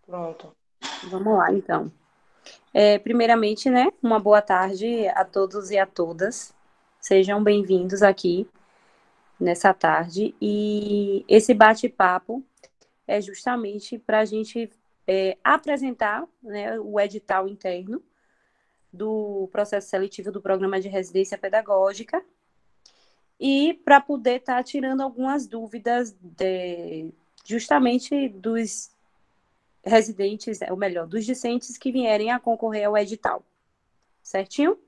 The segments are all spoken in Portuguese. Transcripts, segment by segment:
Pronto. Vamos lá, então. Primeiramente, né, uma boa tarde a todos e a todas. Sejam bem-vindos aqui nessa tarde. E esse bate-papo é justamente para a gente apresentar, né, o edital interno do processo seletivo do programa de residência pedagógica e para poder estar tirando algumas dúvidas justamente dos residentes, ou melhor, dos discentes que vierem a concorrer ao edital, certinho?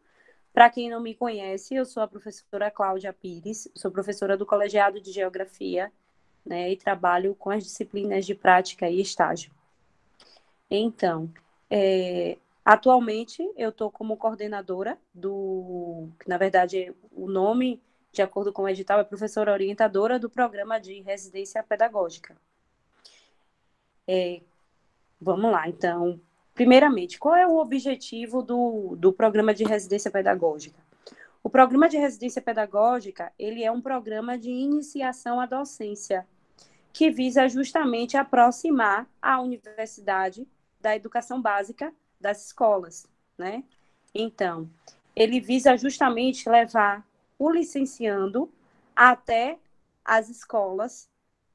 Para quem não me conhece, eu sou a professora Cláudia Pires, sou professora do Colegiado de Geografia, né, e trabalho com as disciplinas de prática e estágio. Então, atualmente eu estou como coordenadora que na verdade o nome, de acordo com o edital, é professora orientadora do programa de residência pedagógica. Vamos lá, então, primeiramente, qual é o objetivo do programa de residência pedagógica? O programa de residência pedagógica, ele é um programa de iniciação à docência, que visa justamente aproximar a universidade da educação básica das escolas, né? Então, ele visa justamente levar o licenciando até as escolas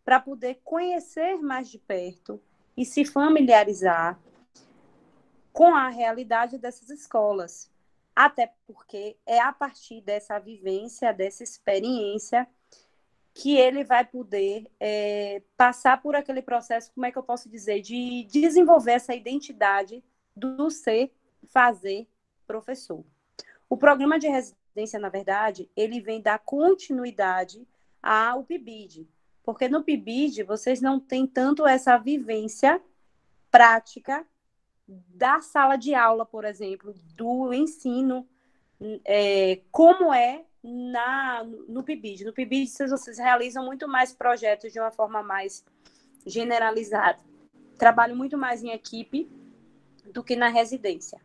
para poder conhecer mais de perto e se familiarizar com a realidade dessas escolas. Até porque é a partir dessa vivência, dessa experiência, que ele vai poder passar por aquele processo, como é que eu posso dizer, de desenvolver essa identidade do ser, fazer professor. O programa de residência, na verdade, ele vem dar continuidade ao PIBID, porque no PIBID vocês não têm tanto essa vivência prática da sala de aula, por exemplo, do ensino, como é no PIBID. No PIBID, vocês realizam muito mais projetos de uma forma mais generalizada. Trabalham muito mais em equipe do que na residência,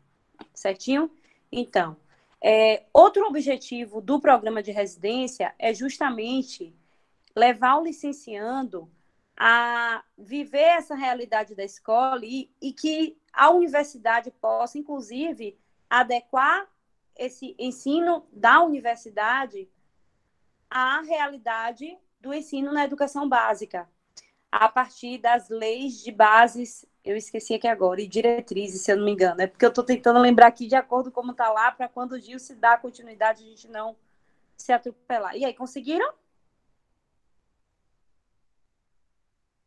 certinho? Então, outro objetivo do programa de residência é justamente levar o licenciando a viver essa realidade da escola e que a universidade possa, inclusive, adequar esse ensino da universidade à realidade do ensino na educação básica, a partir das leis de bases, eu esqueci aqui agora, e diretrizes, se eu não me engano. É porque eu estou tentando lembrar aqui de acordo com como está lá, para quando o Gil se dá continuidade, a gente não se atropelar. E aí, conseguiram?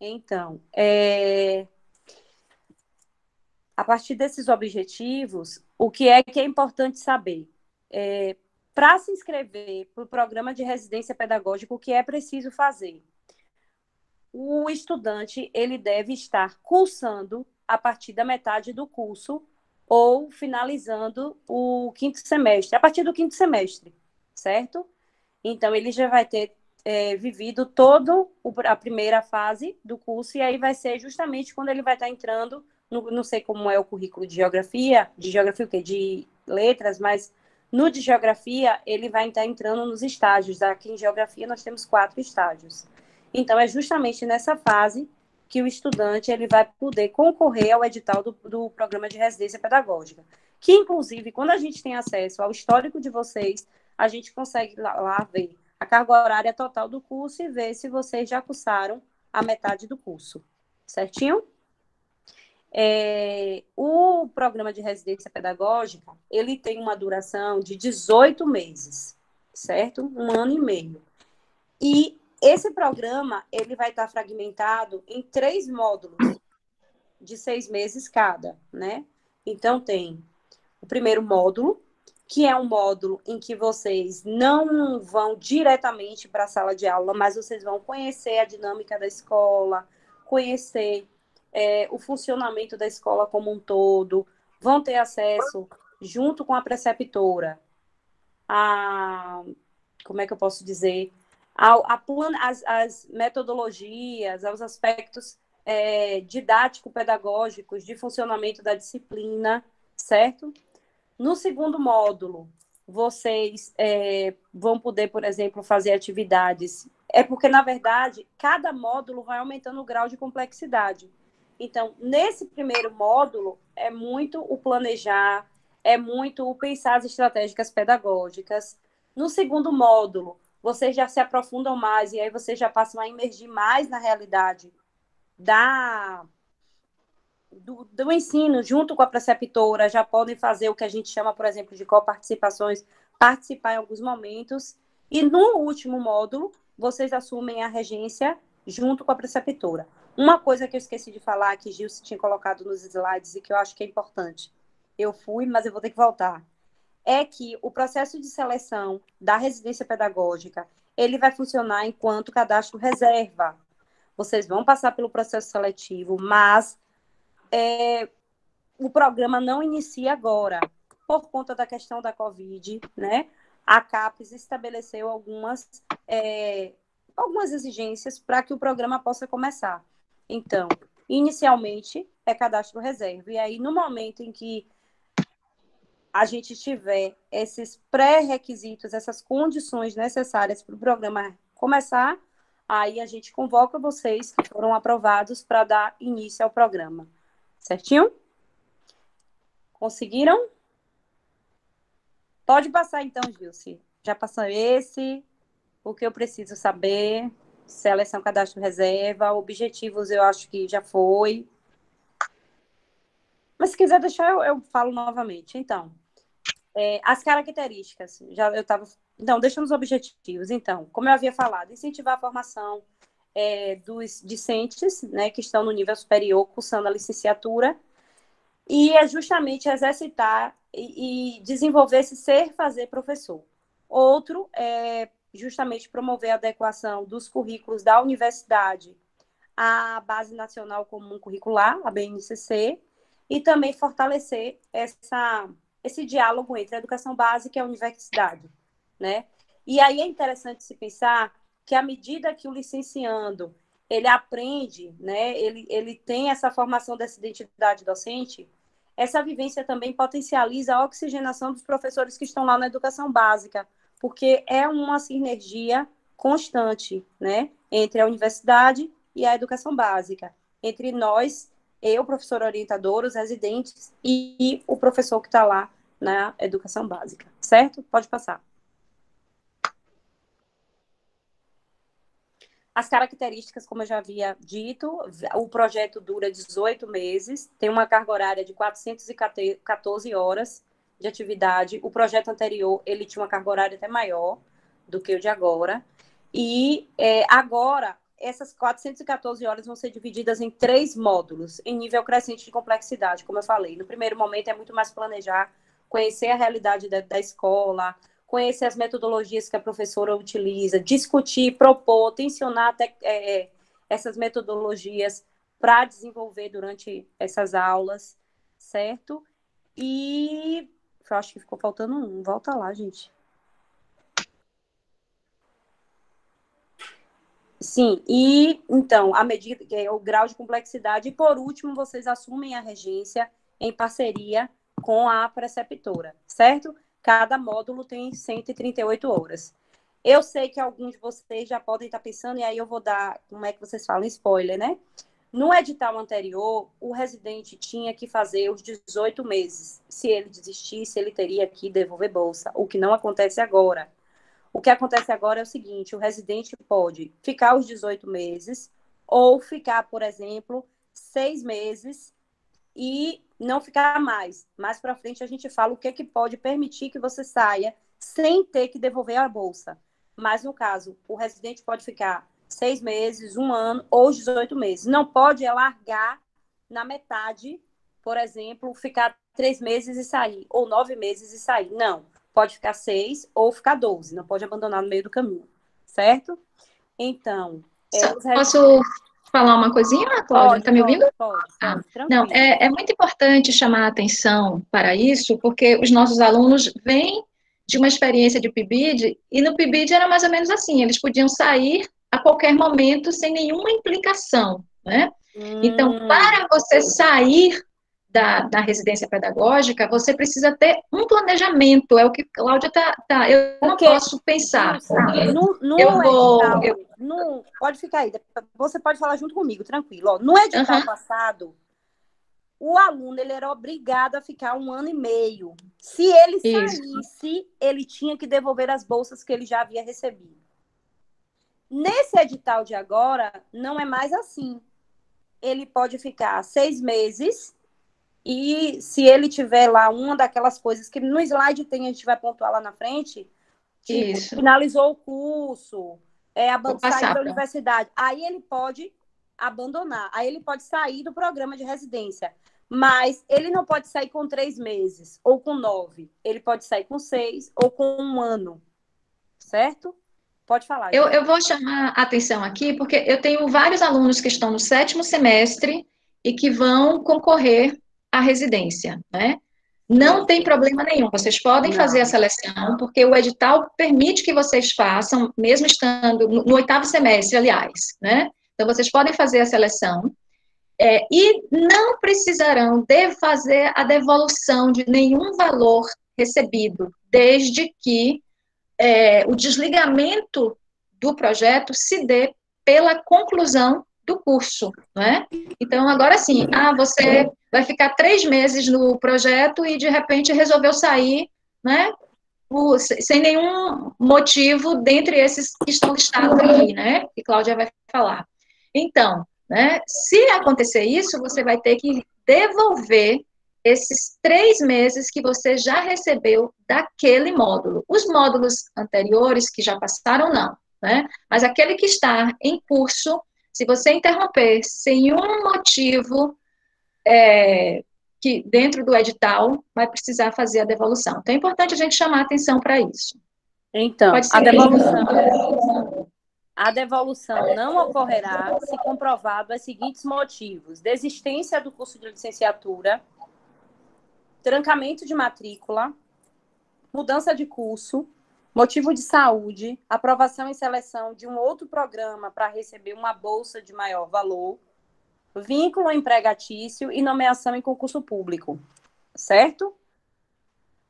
Então, a partir desses objetivos, o que é importante saber? Para se inscrever para o programa de residência pedagógica, o que é preciso fazer? O estudante ele deve estar cursando a partir da metade do curso ou finalizando o quinto semestre, a partir do quinto semestre, certo? Então, ele já vai ter vivido toda a primeira fase do curso, e aí vai ser justamente quando ele vai estar entrando, não sei como é o currículo de geografia o quê? De letras, mas no de geografia ele vai estar entrando nos estágios. Aqui em geografia nós temos 4 estágios. Então, é justamente nessa fase que o estudante ele vai poder concorrer ao edital do programa de residência pedagógica. Que, inclusive, quando a gente tem acesso ao histórico de vocês, a gente consegue lá ver a carga horária total do curso e ver se vocês já cursaram a metade do curso. Certinho? O programa de residência pedagógica, ele tem uma duração de 18 meses, certo? Um ano e meio. E esse programa, ele vai estar fragmentado em 3 módulos de 6 meses cada, né? Então, tem o primeiro módulo, que é um módulo em que vocês não vão diretamente para a sala de aula, mas vocês vão conhecer a dinâmica da escola, conhecer o funcionamento da escola como um todo, vão ter acesso, junto com a preceptora, a, como é que eu posso dizer, as metodologias, aos aspectos didático-pedagógicos de funcionamento da disciplina, certo? No segundo módulo, vocês vão poder, por exemplo, fazer atividades. É porque, na verdade, cada módulo vai aumentando o grau de complexidade. Então, nesse primeiro módulo, é muito o planejar, é muito o pensar as estratégicas pedagógicas. No segundo módulo, vocês já se aprofundam mais e aí vocês já passam a emergir mais na realidade do ensino, junto com a preceptora, já podem fazer o que a gente chama, por exemplo, de coparticipações, participar em alguns momentos. E no último módulo, vocês assumem a regência junto com a preceptora. Uma coisa que eu esqueci de falar, que Gil tinha colocado nos slides e que eu acho que é importante. Eu fui, mas eu vou ter que voltar. É que o processo de seleção da residência pedagógica, ele vai funcionar enquanto cadastro reserva. Vocês vão passar pelo processo seletivo, mas o programa não inicia agora, por conta da questão da Covid, né? A CAPES estabeleceu algumas exigências para que o programa possa começar. Então, inicialmente, é cadastro reserva. E aí, no momento em que a gente tiver esses pré-requisitos, essas condições necessárias para o programa começar, aí a gente convoca vocês que foram aprovados para dar início ao programa. Certinho? Conseguiram? Pode passar então, Gilce. Já passou esse, o que eu preciso saber, seleção, cadastro, reserva, objetivos eu acho que já foi. Mas se quiser deixar, eu falo novamente. Então, as características, já eu estava... Então, deixa nos objetivos. Então, como eu havia falado, incentivar a formação dos discentes, né, que estão no nível superior, cursando a licenciatura, e é justamente exercitar e desenvolver esse ser fazer professor. Outro é justamente promover a adequação dos currículos da universidade à Base Nacional Comum Curricular, a BNCC, e também fortalecer esse diálogo entre a educação básica e a universidade, né? E aí é interessante se pensar que à medida que o licenciando ele aprende, né, ele tem essa formação dessa identidade docente, essa vivência também potencializa a oxigenação dos professores que estão lá na educação básica, porque é uma sinergia constante, né, entre a universidade e a educação básica, entre nós, eu, professor orientador, os residentes e o professor que está lá na educação básica, certo? Pode passar. As características, como eu já havia dito, o projeto dura 18 meses, tem uma carga horária de 414 horas de atividade. O projeto anterior, ele tinha uma carga horária até maior do que o de agora. E agora, essas 414 horas vão ser divididas em 3 módulos, em nível crescente de complexidade, como eu falei. No primeiro momento, é muito mais planejar, conhecer a realidade da escola, conhecer as metodologias que a professora utiliza, discutir, propor, tensionar até, essas metodologias para desenvolver durante essas aulas, certo? E eu acho que ficou faltando um. Volta lá, gente. Sim, e então, a medida que é o grau de complexidade, e por último, vocês assumem a regência em parceria com a preceptora, certo? Cada módulo tem 138 horas. Eu sei que alguns de vocês já podem estar pensando, e aí eu vou dar, como é que vocês falam, spoiler, né? No edital anterior, o residente tinha que fazer os 18 meses. Se ele desistisse, ele teria que devolver bolsa, o que não acontece agora. O que acontece agora é o seguinte, o residente pode ficar os 18 meses ou ficar, por exemplo, 6 meses e não ficar mais. Mais para frente a gente fala o que é que pode permitir que você saia sem ter que devolver a bolsa. Mas, no caso, o residente pode ficar 6 meses, 1 ano ou 18 meses. Não pode largar na metade, por exemplo, ficar 3 meses e sair, ou 9 meses e sair. Não. Pode ficar 6 ou ficar 12. Não pode abandonar no meio do caminho. Certo? Então... Posso falar uma coisinha, Cláudia? Está me ouvindo? Pode, não, tranquilo. É muito importante chamar a atenção para isso, porque os nossos alunos vêm de uma experiência de PIBID, e no PIBID era mais ou menos assim, eles podiam sair a qualquer momento sem nenhuma implicação, né? Então, para você sair da residência pedagógica, você precisa ter um planejamento, é o que Cláudia eu não Porque, posso pensar, eu no vou, edital, pode ficar aí, você pode falar junto comigo, tranquilo. Ó, no edital passado, o aluno ele era obrigado a ficar 1 ano e meio. Se ele saísse, ele tinha que devolver as bolsas que ele já havia recebido. Nesse edital de agora, não é mais assim. Ele pode ficar 6 meses e se ele tiver lá uma daquelas coisas que no slide tem, a gente vai pontuar lá na frente, tipo, isso, finalizou o curso, vou saiu passar da para. universidade, aí ele pode abandonar, aí ele pode sair do programa de residência, mas ele não pode sair com 3 meses ou com 9, ele pode sair com 6 ou com 1 ano, certo? Pode falar, Ju. Eu vou chamar a atenção aqui, porque eu tenho vários alunos que estão no 7º semestre e que vão concorrer à residência, né? Não tem problema nenhum, vocês podem fazer a Não. seleção, porque o edital permite que vocês façam, mesmo estando no 8º semestre, aliás, né? Então, vocês podem fazer a seleção, e não precisarão de fazer a devolução de nenhum valor recebido, desde que o desligamento do projeto se dê pela conclusão do curso, não é? Então, agora sim, você vai ficar 3 meses no projeto e, de repente, resolveu sair, né? Sem nenhum motivo dentre esses que estão listados aqui, né? Que Cláudia vai falar. Então, né? Se acontecer isso, você vai ter que devolver esses 3 meses que você já recebeu daquele módulo. Os módulos anteriores que já passaram, não, né? Mas aquele que está em curso, se você interromper sem um motivo que dentro do edital vai precisar fazer a devolução. Então é importante a gente chamar a atenção para isso. Então, Pode seguir. a devolução não ocorrerá se comprovado os seguintes motivos: desistência do curso de licenciatura, trancamento de matrícula, mudança de curso, motivo de saúde, aprovação e seleção de um outro programa para receber uma bolsa de maior valor, vínculo empregatício e nomeação em concurso público, certo?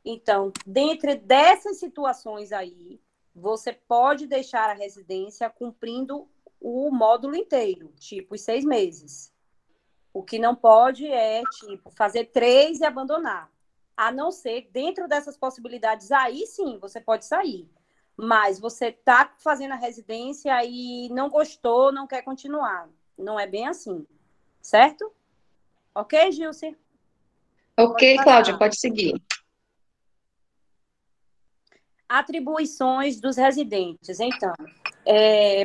Então, dentre dessas situações aí, você pode deixar a residência cumprindo o módulo inteiro, tipo os 6 meses. O que não pode é, tipo, fazer 3 e abandonar. A não ser, dentro dessas possibilidades, aí sim, você pode sair. Mas você está fazendo a residência e não gostou, não quer continuar. Não é bem assim, certo? Ok, Gilce? Ok, Cláudia, pode seguir. Atribuições dos residentes. Então,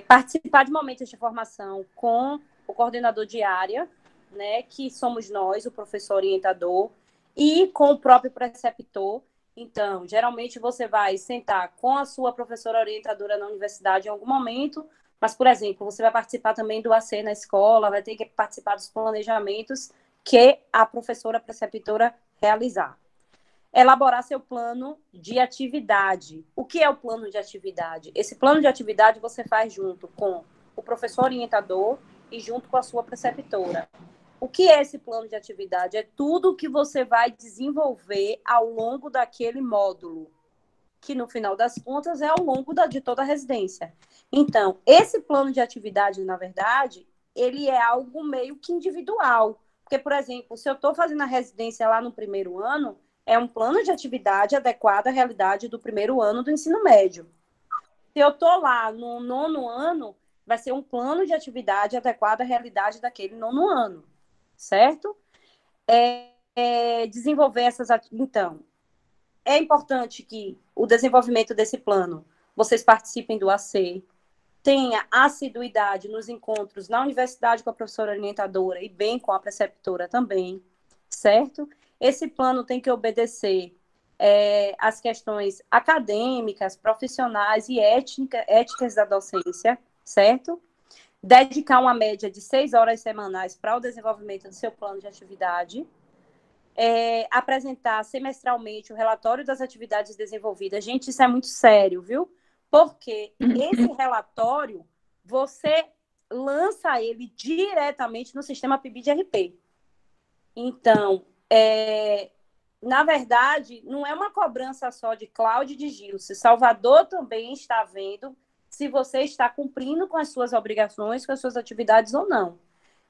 participar de momentos de formação com o coordenador de área, né, que somos nós, o professor orientador, e com o próprio preceptor. Então, geralmente você vai sentar com a sua professora orientadora na universidade em algum momento, mas, por exemplo, você vai participar também do AC na escola, vai ter que participar dos planejamentos que a professora preceptora realizar. Elaborar seu plano de atividade. O que é o plano de atividade? Esse plano de atividade você faz junto com o professor orientador e junto com a sua preceptora. O que é esse plano de atividade? É tudo que você vai desenvolver ao longo daquele módulo, que no final das contas é ao longo de toda a residência. Então, esse plano de atividade, na verdade, ele é algo meio que individual. Porque, por exemplo, se eu estou fazendo a residência lá no primeiro ano, é um plano de atividade adequado à realidade do primeiro ano do ensino médio. Se eu estou lá no 9º ano, vai ser um plano de atividade adequado à realidade daquele 9º ano, certo? Desenvolver essas... Então, é importante que o desenvolvimento desse plano, vocês participem do AC, tenha assiduidade nos encontros na universidade com a professora orientadora e bem com a preceptora também, certo? Esse plano tem que obedecer às questões acadêmicas, profissionais e éticas da docência, certo? Dedicar uma média de 6 horas semanais para o desenvolvimento do seu plano de atividade. Apresentar semestralmente o relatório das atividades desenvolvidas. Gente, isso é muito sério, viu? Porque esse relatório, você lança ele diretamente no sistema PIBID-RP. Então, Na verdade, não é uma cobrança só de Cláudia e de Gilce. Salvador também está vendo se você está cumprindo com as suas obrigações, com as suas atividades ou não.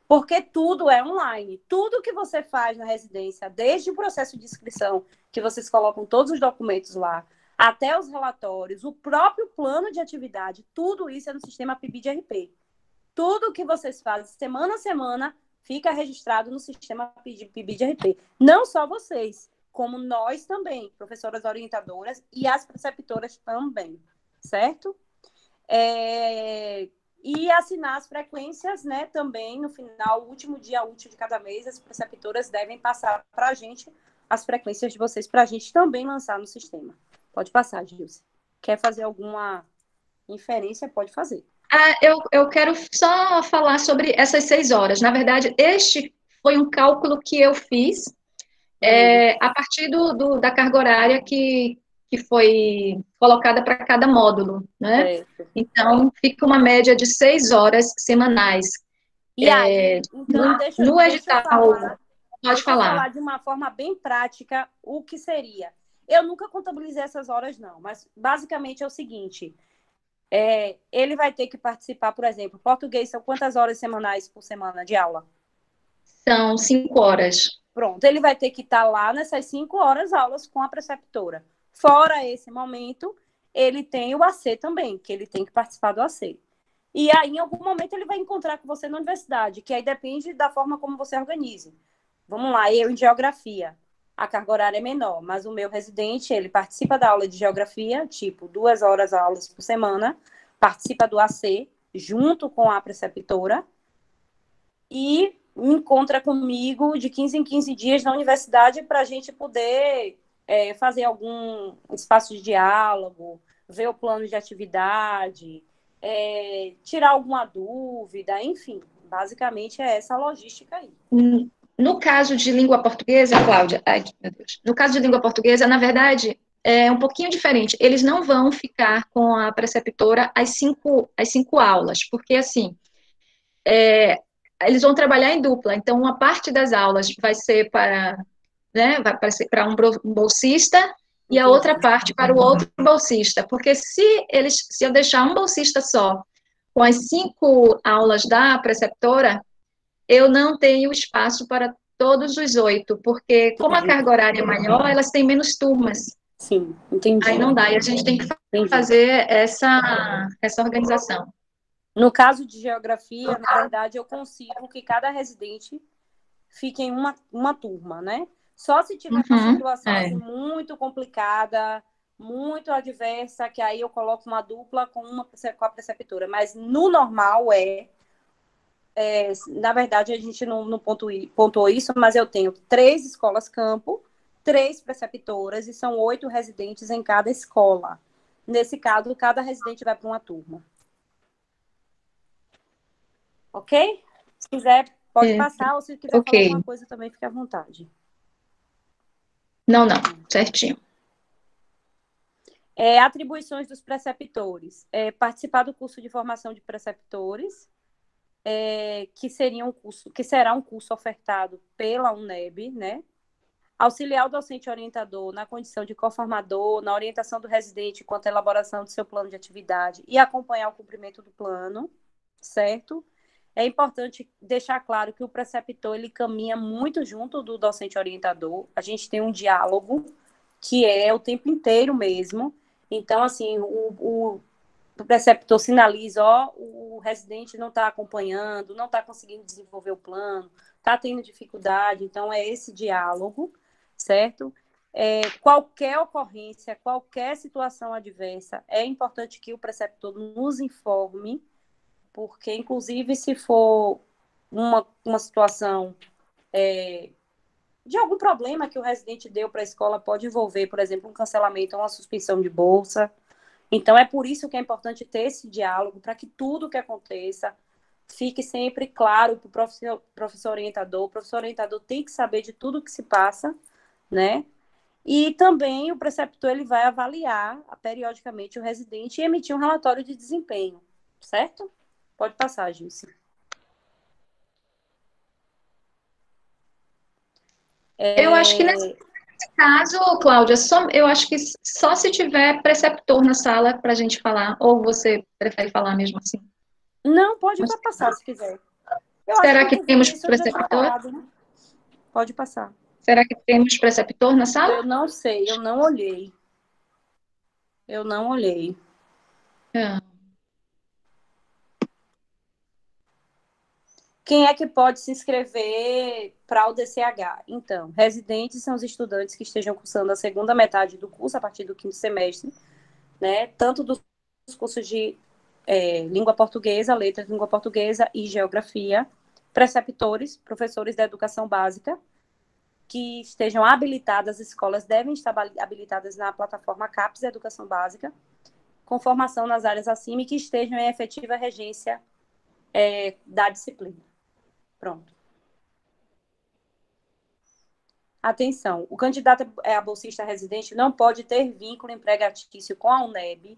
Porque tudo é online. Tudo que você faz na residência, desde o processo de inscrição, que vocês colocam todos os documentos lá, até os relatórios, o próprio plano de atividade, tudo isso é no sistema PIBID-RP. Tudo que vocês fazem semana a semana fica registrado no sistema PIBID-RP. Não só vocês, como nós também, professoras orientadoras e as preceptoras também, certo? E assinar as frequências, né, também no final, o último dia útil de cada mês, as preceptoras devem passar para a gente as frequências de vocês, para a gente também lançar no sistema. Pode passar, Gilce. Quer fazer alguma inferência? Pode fazer. Eu quero só falar sobre essas 6 horas. Na verdade, este foi um cálculo que eu fiz a partir da carga horária que foi colocada para cada módulo, né? Então, fica uma média de 6 horas semanais. E aí, então, no edital, pode falar. De uma forma bem prática o que seria. Eu nunca contabilizei essas horas, não, mas basicamente é o seguinte: ele vai ter que participar, por exemplo, português são quantas horas semanais por semana de aula? São 5 horas. Pronto, ele vai ter que estar lá nessas 5 horas aulas com a preceptora. Fora esse momento, ele tem o AC também, que ele tem que participar do AC. E aí, em algum momento, ele vai encontrar com você na universidade, que aí depende da forma como você organize. Vamos lá, eu em geografia. A carga horária é menor, mas o meu residente, ele participa da aula de geografia, tipo, 2 horas aulas por semana, participa do AC, junto com a preceptora, e encontra comigo de 15 em 15 dias na universidade para a gente poder fazer algum espaço de diálogo, ver o plano de atividade, tirar alguma dúvida, enfim, basicamente é essa a logística aí. No caso de língua portuguesa, Cláudia, ai, meu Deus, no caso de língua portuguesa, na verdade, é um pouquinho diferente. Eles não vão ficar com a preceptora as cinco aulas, porque, assim, eles vão trabalhar em dupla. Então, uma parte das aulas vai ser para, né, vai ser para um bolsista e a outra parte para o outro bolsista. Porque se eu deixar um bolsista só com as 5 aulas da preceptora, eu não tenho espaço para todos os 8, porque como a carga horária é maior, elas têm menos turmas. Sim, entendi. Aí não dá, e a gente tem que fazer essa organização. No caso de geografia, na verdade, eu consigo que cada residente fique em uma turma, né? Só se tiver uma situação assim, muito complicada, muito adversa, que aí eu coloco uma dupla com a preceptora. Mas no normal na verdade, a gente não pontuou isso, mas eu tenho 3 escolas campo, 3 preceptoras e são 8 residentes em cada escola. Nesse caso, cada residente vai para uma turma. Ok? Se quiser, pode passar, ou se quiser falar alguma coisa também, fique à vontade. Não, certinho. Atribuições dos preceptores. Participar do curso de formação de preceptores, que será um curso ofertado pela UNEB, né? Auxiliar o docente orientador na condição de coformador, na orientação do residente quanto à elaboração do seu plano de atividade e acompanhar o cumprimento do plano, certo? É importante deixar claro que o preceptor ele caminha muito junto do docente orientador. A gente tem um diálogo que é o tempo inteiro mesmo. Então, assim, o preceptor sinaliza, o residente não está acompanhando, não está conseguindo desenvolver o plano, está tendo dificuldade. Então, é esse diálogo, certo? Qualquer ocorrência, qualquer situação adversa, é importante que o preceptor nos informe, porque, inclusive, se for uma situação de algum problema que o residente deu para a escola, pode envolver, por exemplo, um cancelamento ou uma suspensão de bolsa. Então, é por isso que é importante ter esse diálogo, para que tudo que aconteça fique sempre claro para o professor orientador. O professor orientador tem que saber de tudo que se passa, né? E também o preceptor ele vai avaliar periodicamente o residente e emitir um relatório de desempenho, certo? Pode passar, Gilce. Eu acho que nesse caso, Cláudia, eu acho que só se tiver preceptor na sala para a gente falar, ou você prefere falar mesmo assim? Não, pode passar se quiser. Eu acho que Será que inclusive temos isso eu já tinha preceptor? falado, né? Pode passar. Será que temos preceptor na sala? Eu não sei, eu não olhei. Eu não olhei. Ah, Quem é que pode se inscrever para o DCH? Então, residentes são os estudantes que estejam cursando a segunda metade do curso, a partir do quinto semestre, né? Tanto dos cursos de língua portuguesa, letras, língua portuguesa e geografia, preceptores, professores da educação básica, que estejam habilitadas, as escolas devem estar habilitadas na plataforma CAPES Educação Básica, com formação nas áreas acima e que estejam em efetiva regência da disciplina. Pronto. Atenção, o candidato a bolsista residente não pode ter vínculo empregatício com a UNEB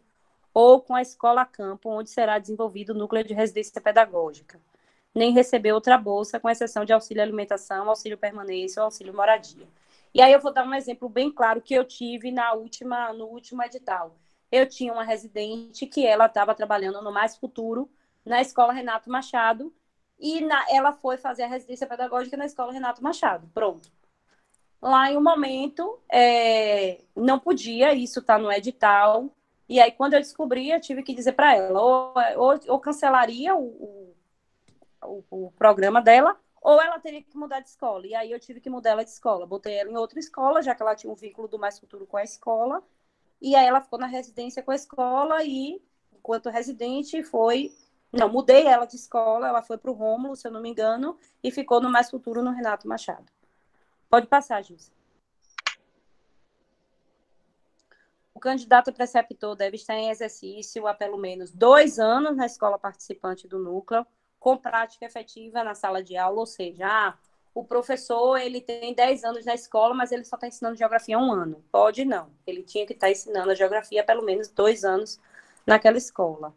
ou com a escola campo, onde será desenvolvido o núcleo de residência pedagógica, nem receber outra bolsa, com exceção de auxílio alimentação, auxílio permanência ou auxílio moradia. E aí eu vou dar um exemplo bem claro que eu tive no último edital. Eu tinha uma residente que ela estava trabalhando no Mais Futuro, na escola Renato Machado, e ela foi fazer a residência pedagógica na escola Renato Machado. Pronto. Lá em um momento, não podia, isso está no edital, e aí quando eu descobri, eu tive que dizer para ela, ou cancelaria o programa dela, ou ela teria que mudar de escola. E aí eu tive que mudar ela de escola. Botei ela em outra escola, já que ela tinha um vínculo do Mais Futuro com a escola. E aí ela ficou na residência com a escola e, enquanto residente, foi... Não, mudei ela de escola, ela foi para o Rômulo, se eu não me engano, e ficou no Mais Futuro no Renato Machado. Pode passar, Gilson. O candidato a preceptor deve estar em exercício há pelo menos 2 anos na escola participante do núcleo, com prática efetiva na sala de aula, ou seja, o professor ele tem 10 anos na escola, mas ele só está ensinando geografia há 1 ano. Pode não. Ele tinha que estar ensinando a geografia há pelo menos 2 anos naquela escola.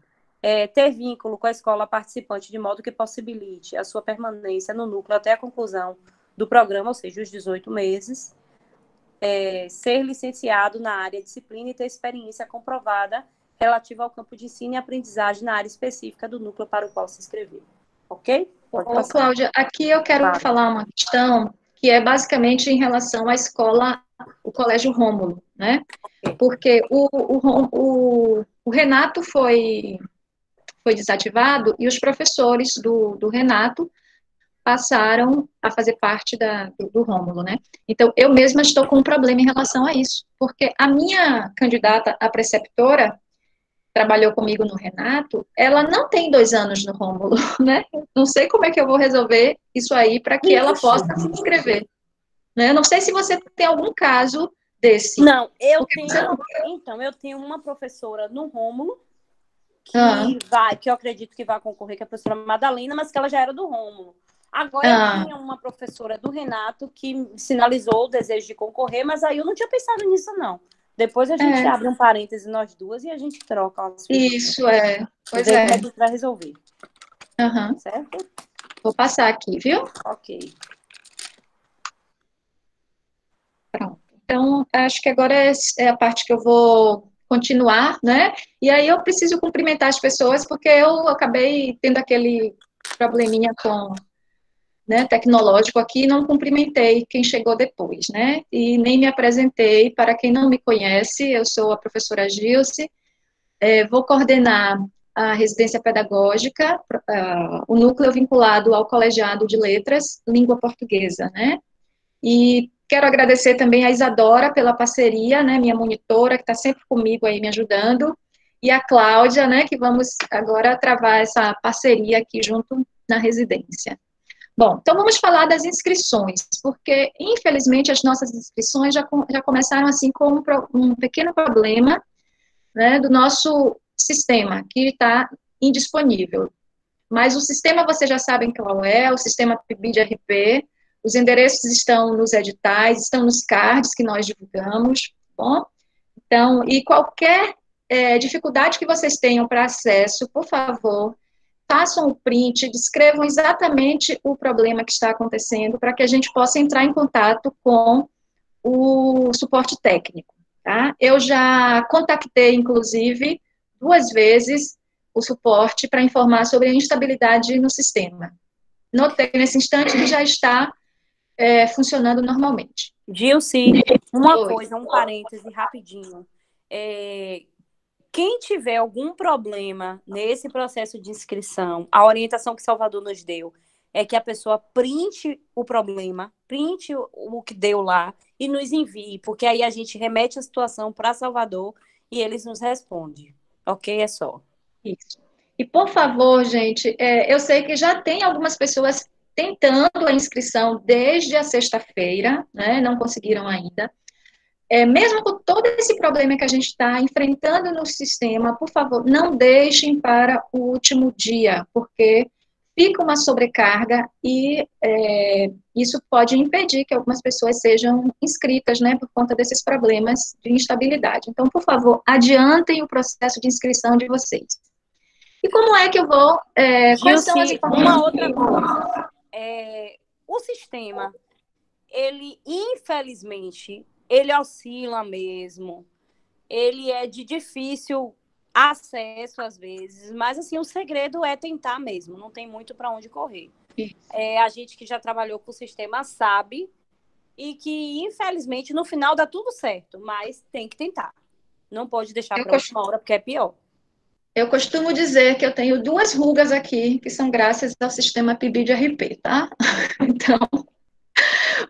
Ter vínculo com a escola participante de modo que possibilite a sua permanência no núcleo até a conclusão do programa, ou seja, os 18 meses. Ser licenciado na área de disciplina e ter experiência comprovada relativa ao campo de ensino e aprendizagem na área específica do núcleo para o qual se inscreveu. Ok? Pode passar. Cláudia, aqui eu quero falar uma questão que é basicamente em relação à escola, o Colégio Rômulo, né? Porque o Renato foi desativado e os professores do Renato passaram a fazer parte do Rômulo, né? Então, eu mesma estou com um problema em relação a isso, porque a minha candidata a preceptora trabalhou comigo no Renato, ela não tem 2 anos no Rômulo, né? Não sei como é que eu vou resolver isso aí para que ela possa se inscrever. Né? Eu não sei se você tem algum caso desse. Não, eu tenho uma professora no Rômulo que eu acredito que vai concorrer, que é a professora Madalena, mas que ela já era do Rômulo. Agora, eu tinha uma professora do Renato que sinalizou o desejo de concorrer, mas aí eu não tinha pensado nisso, não. Depois a gente abre um parêntese nós duas e a gente troca umas Isso, pois é. A gente vai resolver. Certo? Vou passar aqui, viu? Ok. Pronto. Então, acho que agora é a parte que eu vou continuar, né? E aí eu preciso cumprimentar as pessoas, porque eu acabei tendo aquele probleminha tecnológico aqui, não cumprimentei quem chegou depois, né? E nem me apresentei. Para quem não me conhece, eu sou a professora Gilce, vou coordenar a residência pedagógica, o núcleo vinculado ao colegiado de letras, língua portuguesa, né? E quero agradecer também a Isadora pela parceria, né? Minha monitora, que está sempre comigo aí me ajudando, e a Cláudia, né? Que vamos agora travar essa parceria aqui junto na residência. Bom, então vamos falar das inscrições, porque, infelizmente, as nossas inscrições já começaram assim com um pequeno problema, né, do nosso sistema, que está indisponível. Mas o sistema, vocês já sabem qual é, o sistema PIBID-RP, os endereços estão nos editais, estão nos cards que nós divulgamos, bom? Então, e qualquer dificuldade que vocês tenham para acesso, por favor, façam o print, descrevam exatamente o problema que está acontecendo, para que a gente possa entrar em contato com o suporte técnico, tá? Eu já contactei, inclusive, 2 vezes o suporte para informar sobre a instabilidade no sistema. Notei nesse instante que já está funcionando normalmente. Gilce, uma Oi. coisa, um parêntese rapidinho. Quem tiver algum problema nesse processo de inscrição, a orientação que Salvador nos deu é que a pessoa printe o problema, printe o que deu lá e nos envie, porque aí a gente remete a situação para Salvador e eles nos respondem. Ok? É só. Isso. E, por favor, gente, eu sei que já tem algumas pessoas tentando a inscrição desde a sexta-feira, né? Não conseguiram ainda. Mesmo com todo esse problema que a gente está enfrentando no sistema, por favor, não deixem para o último dia, porque fica uma sobrecarga e isso pode impedir que algumas pessoas sejam inscritas, né, por conta desses problemas de instabilidade. Então, por favor, adiantem o processo de inscrição de vocês. E como é que eu vou... quais são as Gilce, informações? uma outra coisa. O sistema, ele, infelizmente, ele oscila mesmo. Ele é de difícil acesso às vezes, mas assim, o segredo é tentar mesmo, não tem muito para onde correr. A gente que já trabalhou com o sistema sabe e que, infelizmente, no final dá tudo certo, mas tem que tentar. Não pode deixar para a última hora, porque é pior. Eu costumo dizer que eu tenho 2 rugas aqui, que são graças ao sistema PIBID-RP, tá? Então,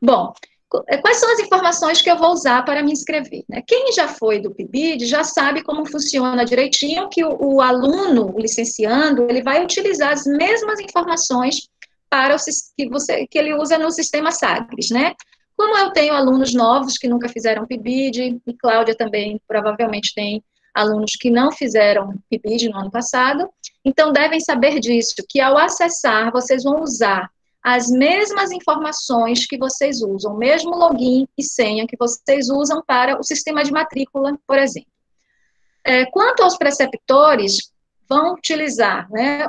bom, quais são as informações que eu vou usar para me inscrever? Né? Quem já foi do PIBID já sabe como funciona direitinho, que o aluno, o licenciando, ele vai utilizar as mesmas informações para que ele usa no sistema Sagres, né? Como eu tenho alunos novos que nunca fizeram PIBID, e Cláudia também provavelmente tem alunos que não fizeram PIBID no ano passado, então devem saber disso, que ao acessar, vocês vão usar as mesmas informações que vocês usam, o mesmo login e senha que vocês usam para o sistema de matrícula, por exemplo. Quanto aos preceptores, vão utilizar, né,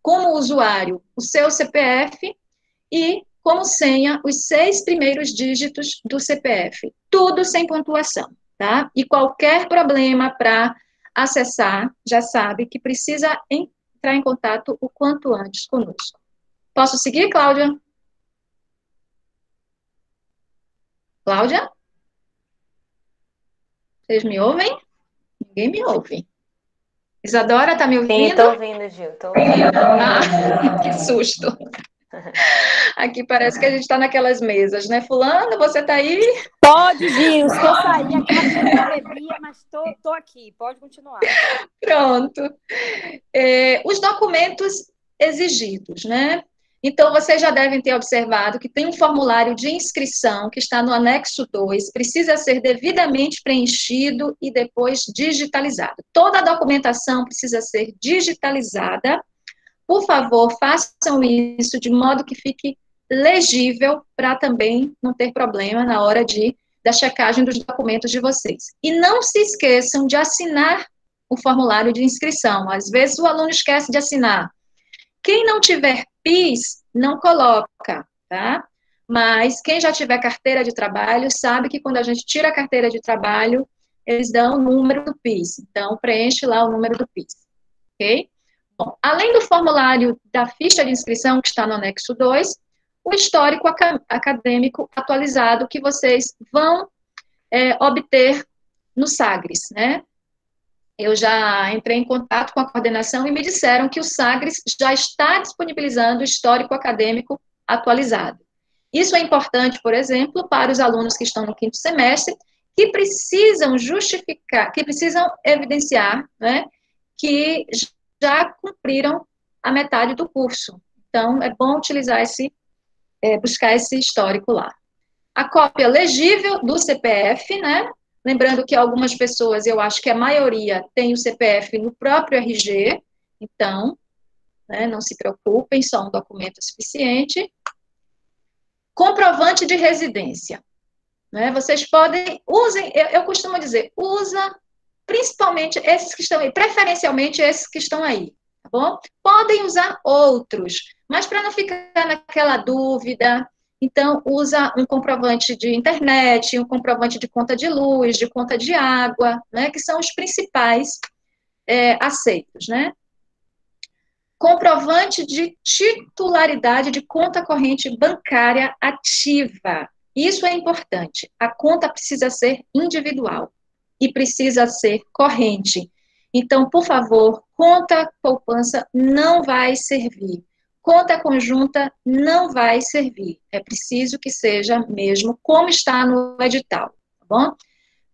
como usuário o seu CPF e como senha os 6 primeiros dígitos do CPF, tudo sem pontuação, tá? E qualquer problema para acessar, já sabe que precisa entrar em contato o quanto antes conosco. Posso seguir, Cláudia? Cláudia? Vocês me ouvem? Ninguém me ouve. Isadora, tá me ouvindo? Sim, tô ouvindo, Gil, tô ouvindo. Ah, que susto. Aqui parece que a gente está naquelas mesas, né? Fulano, você tá aí? Pode, Gil, se eu sair aqui rapidinho para beber, mas tô aqui, pode continuar. Pronto. Os documentos exigidos, né? Então, vocês já devem ter observado que tem um formulário de inscrição que está no anexo 2, precisa ser devidamente preenchido e depois digitalizado. Toda a documentação precisa ser digitalizada. Por favor, façam isso de modo que fique legível para também não ter problema na hora da checagem dos documentos de vocês. E não se esqueçam de assinar o formulário de inscrição. Às vezes o aluno esquece de assinar. Quem não tiver PIS, não coloca, tá? Mas quem já tiver carteira de trabalho, sabe que quando a gente tira a carteira de trabalho, eles dão o número do PIS. Então, preenche lá o número do PIS, ok? Bom, além do formulário da ficha de inscrição, que está no anexo 2, o histórico acadêmico atualizado que vocês vão obter no Sagres, né? Eu já entrei em contato com a coordenação e me disseram que o Sagres já está disponibilizando o histórico acadêmico atualizado. Isso é importante, por exemplo, para os alunos que estão no 5º semestre, que precisam justificar, que precisam evidenciar, né, que já cumpriram a metade do curso. Então, é bom utilizar buscar esse histórico lá. A cópia legível do CPF, né? Lembrando que algumas pessoas, eu acho que a maioria tem o CPF no próprio RG, então, né, não se preocupem, só um documento é suficiente. Comprovante de residência, né? Vocês podem, usem, eu costumo dizer, usa principalmente esses que estão aí, preferencialmente esses que estão aí, tá bom? Podem usar outros, mas para não ficar naquela dúvida, então usa um comprovante de internet, um comprovante de conta de luz, de conta de água, né, que são os principais aceitos, né? Comprovante de titularidade de conta corrente bancária ativa. Isso é importante. A conta precisa ser individual e precisa ser corrente. Então, por favor, conta poupança não vai servir. Conta conjunta não vai servir. É preciso que seja mesmo como está no edital, tá bom?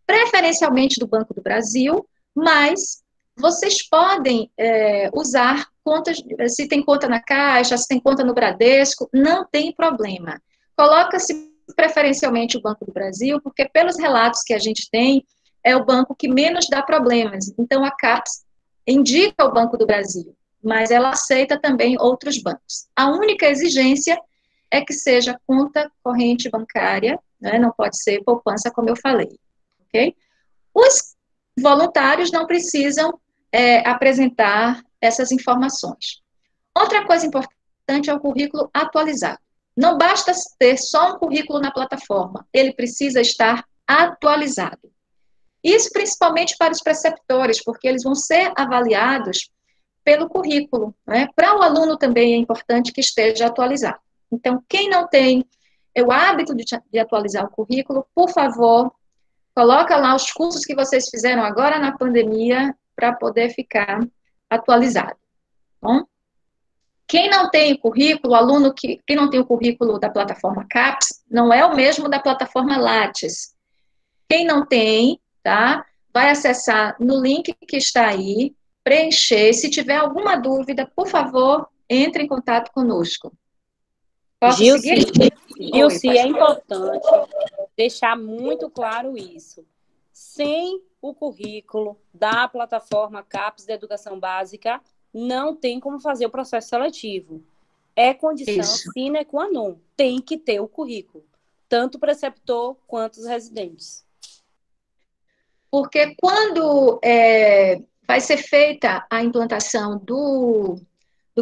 Preferencialmente do Banco do Brasil, mas vocês podem usar contas, se tem conta na Caixa, se tem conta no Bradesco, não tem problema. Coloca-se preferencialmente o Banco do Brasil, porque pelos relatos que a gente tem, é o banco que menos dá problemas. Então, a CAPES indica o Banco do Brasil, mas ela aceita também outros bancos. A única exigência é que seja conta corrente bancária, né? Não pode ser poupança, como eu falei. Okay? Os voluntários não precisam apresentar essas informações. Outra coisa importante é o currículo atualizado. Não basta ter só um currículo na plataforma, ele precisa estar atualizado. Isso principalmente para os preceptores, porque eles vão ser avaliados pelo currículo, né? Para o aluno também é importante que esteja atualizado. Então, quem não tem o hábito de atualizar o currículo, por favor, coloca lá os cursos que vocês fizeram agora na pandemia para poder ficar atualizado. Bom? Quem não tem o currículo, o aluno que não tem o currículo da plataforma CAPES, não é o mesmo da plataforma Lattes. Quem não tem, tá? Vai acessar no link que está aí, preencher. Se tiver alguma dúvida, por favor, entre em contato conosco. Posso seguir? Gilce, é importante deixar muito claro isso. Sem o currículo da plataforma CAPES da Educação Básica, não tem como fazer o processo seletivo. É condição sine qua non. Tem que ter o currículo, tanto o preceptor quanto os residentes. Porque quando vai ser feita a implantação do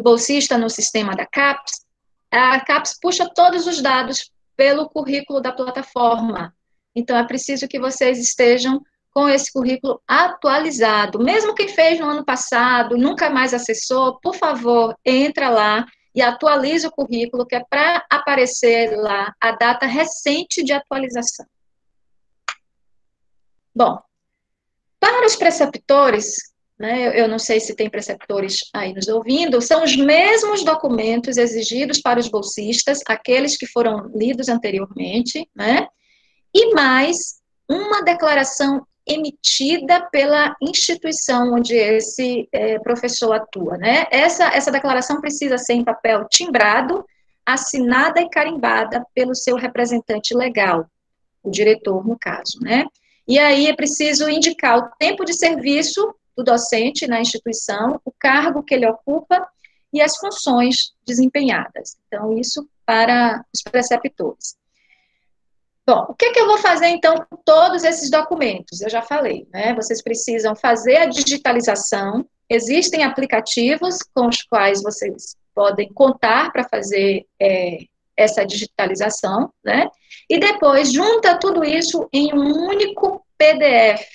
bolsista no sistema da CAPES, a CAPES puxa todos os dados pelo currículo da plataforma. Então, é preciso que vocês estejam com esse currículo atualizado. Mesmo quem fez no ano passado, nunca mais acessou, por favor, entra lá e atualize o currículo, que é para aparecer lá a data recente de atualização. Bom, para os preceptores, né, eu não sei se tem preceptores aí nos ouvindo, são os mesmos documentos exigidos para os bolsistas, aqueles que foram lidos anteriormente, né, e mais uma declaração emitida pela instituição onde esse professor atua, né? Essa declaração precisa ser em papel timbrado, assinada e carimbada pelo seu representante legal, o diretor, no caso, né? E aí é preciso indicar o tempo de serviço do docente na instituição, o cargo que ele ocupa e as funções desempenhadas. Então, isso para os preceptores. Bom, o que eu vou fazer, então, com todos esses documentos? Eu já falei, né? Vocês precisam fazer a digitalização. Existem aplicativos com os quais vocês podem contar para fazer essa digitalização, né? E depois junta tudo isso em um único PDF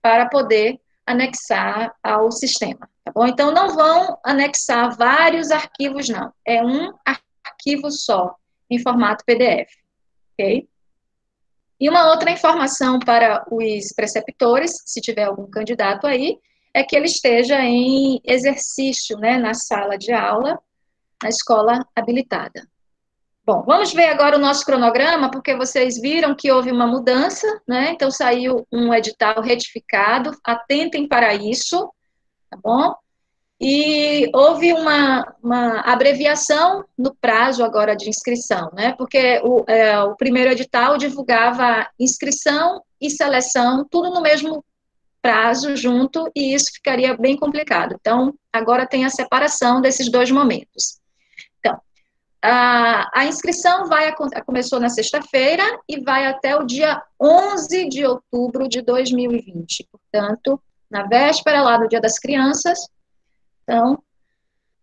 para poder anexar ao sistema, tá bom? Então, não vão anexar vários arquivos, não. É um arquivo só, em formato PDF, ok? E uma outra informação para os preceptores, se tiver algum candidato aí, é que ele esteja em exercício, né, na sala de aula, na escola habilitada. Bom, vamos ver agora o nosso cronograma, porque vocês viram que houve uma mudança, né? Então, saiu um edital retificado, atentem para isso, tá bom? E houve uma abreviação no prazo agora de inscrição, né? Porque o primeiro edital divulgava inscrição e seleção, tudo no mesmo prazo junto, e isso ficaria bem complicado. Então, agora tem a separação desses dois momentos. Então, a inscrição começou na sexta-feira e vai até o dia 11 de outubro de 2020. Portanto, na véspera lá do Dia das Crianças. Então,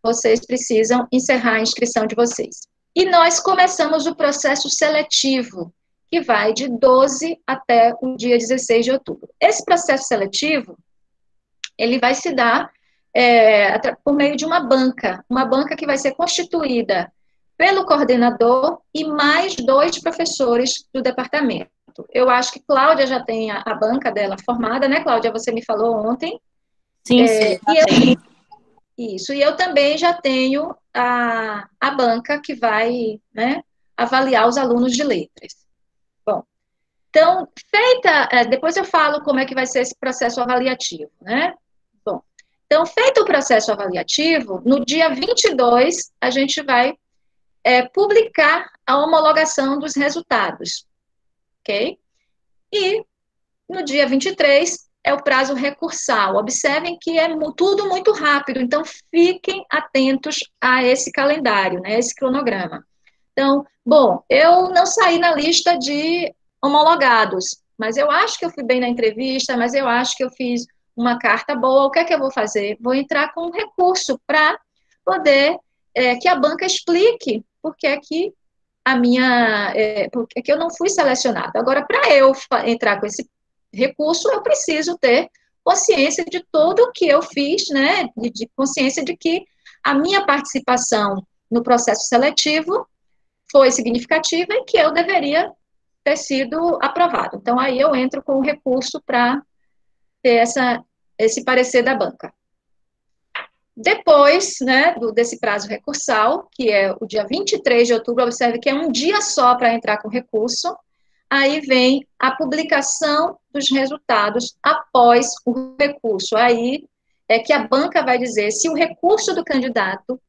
vocês precisam encerrar a inscrição de vocês. E nós começamos o processo seletivo, que vai de 12 até o dia 16 de outubro. Esse processo seletivo, ele vai se dar por meio de uma banca que vai ser constituída pelo coordenador e mais 2 professores do departamento. Eu acho que Cláudia já tem a banca dela formada, né, Cláudia? Você me falou ontem. Sim, sim. E eu também já tenho a banca que vai, né, avaliar os alunos de letras. Bom, então, depois eu falo como é que vai ser esse processo avaliativo, né? Bom, então, feito o processo avaliativo, no dia 22, a gente vai publicar a homologação dos resultados, ok? E no dia 23 é o prazo recursal. Observem que é tudo muito rápido, então fiquem atentos a esse calendário, né, esse cronograma. Então, bom, eu não saí na lista de homologados, mas eu acho que eu fui bem na entrevista, mas eu acho que eu fiz uma carta boa, o que é que eu vou fazer? Vou entrar com um recurso para poder que a banca explique por que é que porque eu não fui selecionada. Agora, para eu entrar com esse recurso, eu preciso ter consciência de tudo o que eu fiz, né? De consciência de que a minha participação no processo seletivo foi significativa e que eu deveria ter sido aprovado. Então, aí eu entro com o recurso para ter esse parecer da banca. Depois, né, desse prazo recursal, que é o dia 23 de outubro, observe que é um dia só para entrar com recurso, aí vem a publicação dos resultados após o recurso. Aí é que a banca vai dizer se o recurso do candidato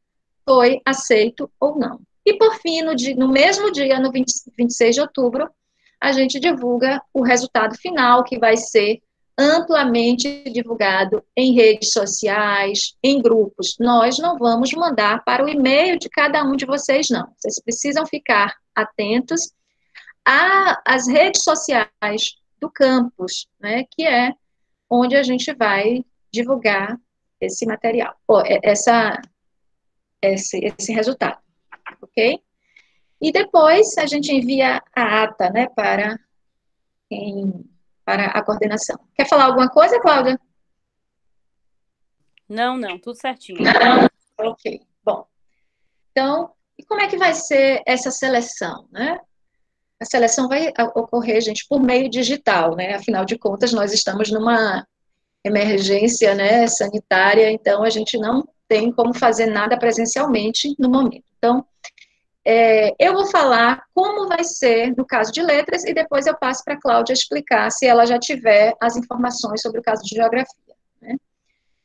foi aceito ou não. E, por fim, no mesmo dia, no 26 de outubro, a gente divulga o resultado final, que vai ser amplamente divulgado em redes sociais, em grupos. Nós não vamos mandar para o e-mail de cada um de vocês, não. Vocês precisam ficar atentos às redes sociais do campus, né, que é onde a gente vai divulgar esse material, esse resultado, ok? E depois a gente envia a ata, né, para a coordenação. Quer falar alguma coisa, Cláudia? Não, tudo certinho. Ok, bom. Então, e como é que vai ser essa seleção, né? A seleção vai ocorrer, gente, por meio digital, né? Afinal de contas, nós estamos numa emergência, né, sanitária, então a gente não tem como fazer nada presencialmente no momento. Então, eu vou falar como vai ser no caso de letras e depois eu passo para a Cláudia explicar se ela já tiver as informações sobre o caso de geografia, né?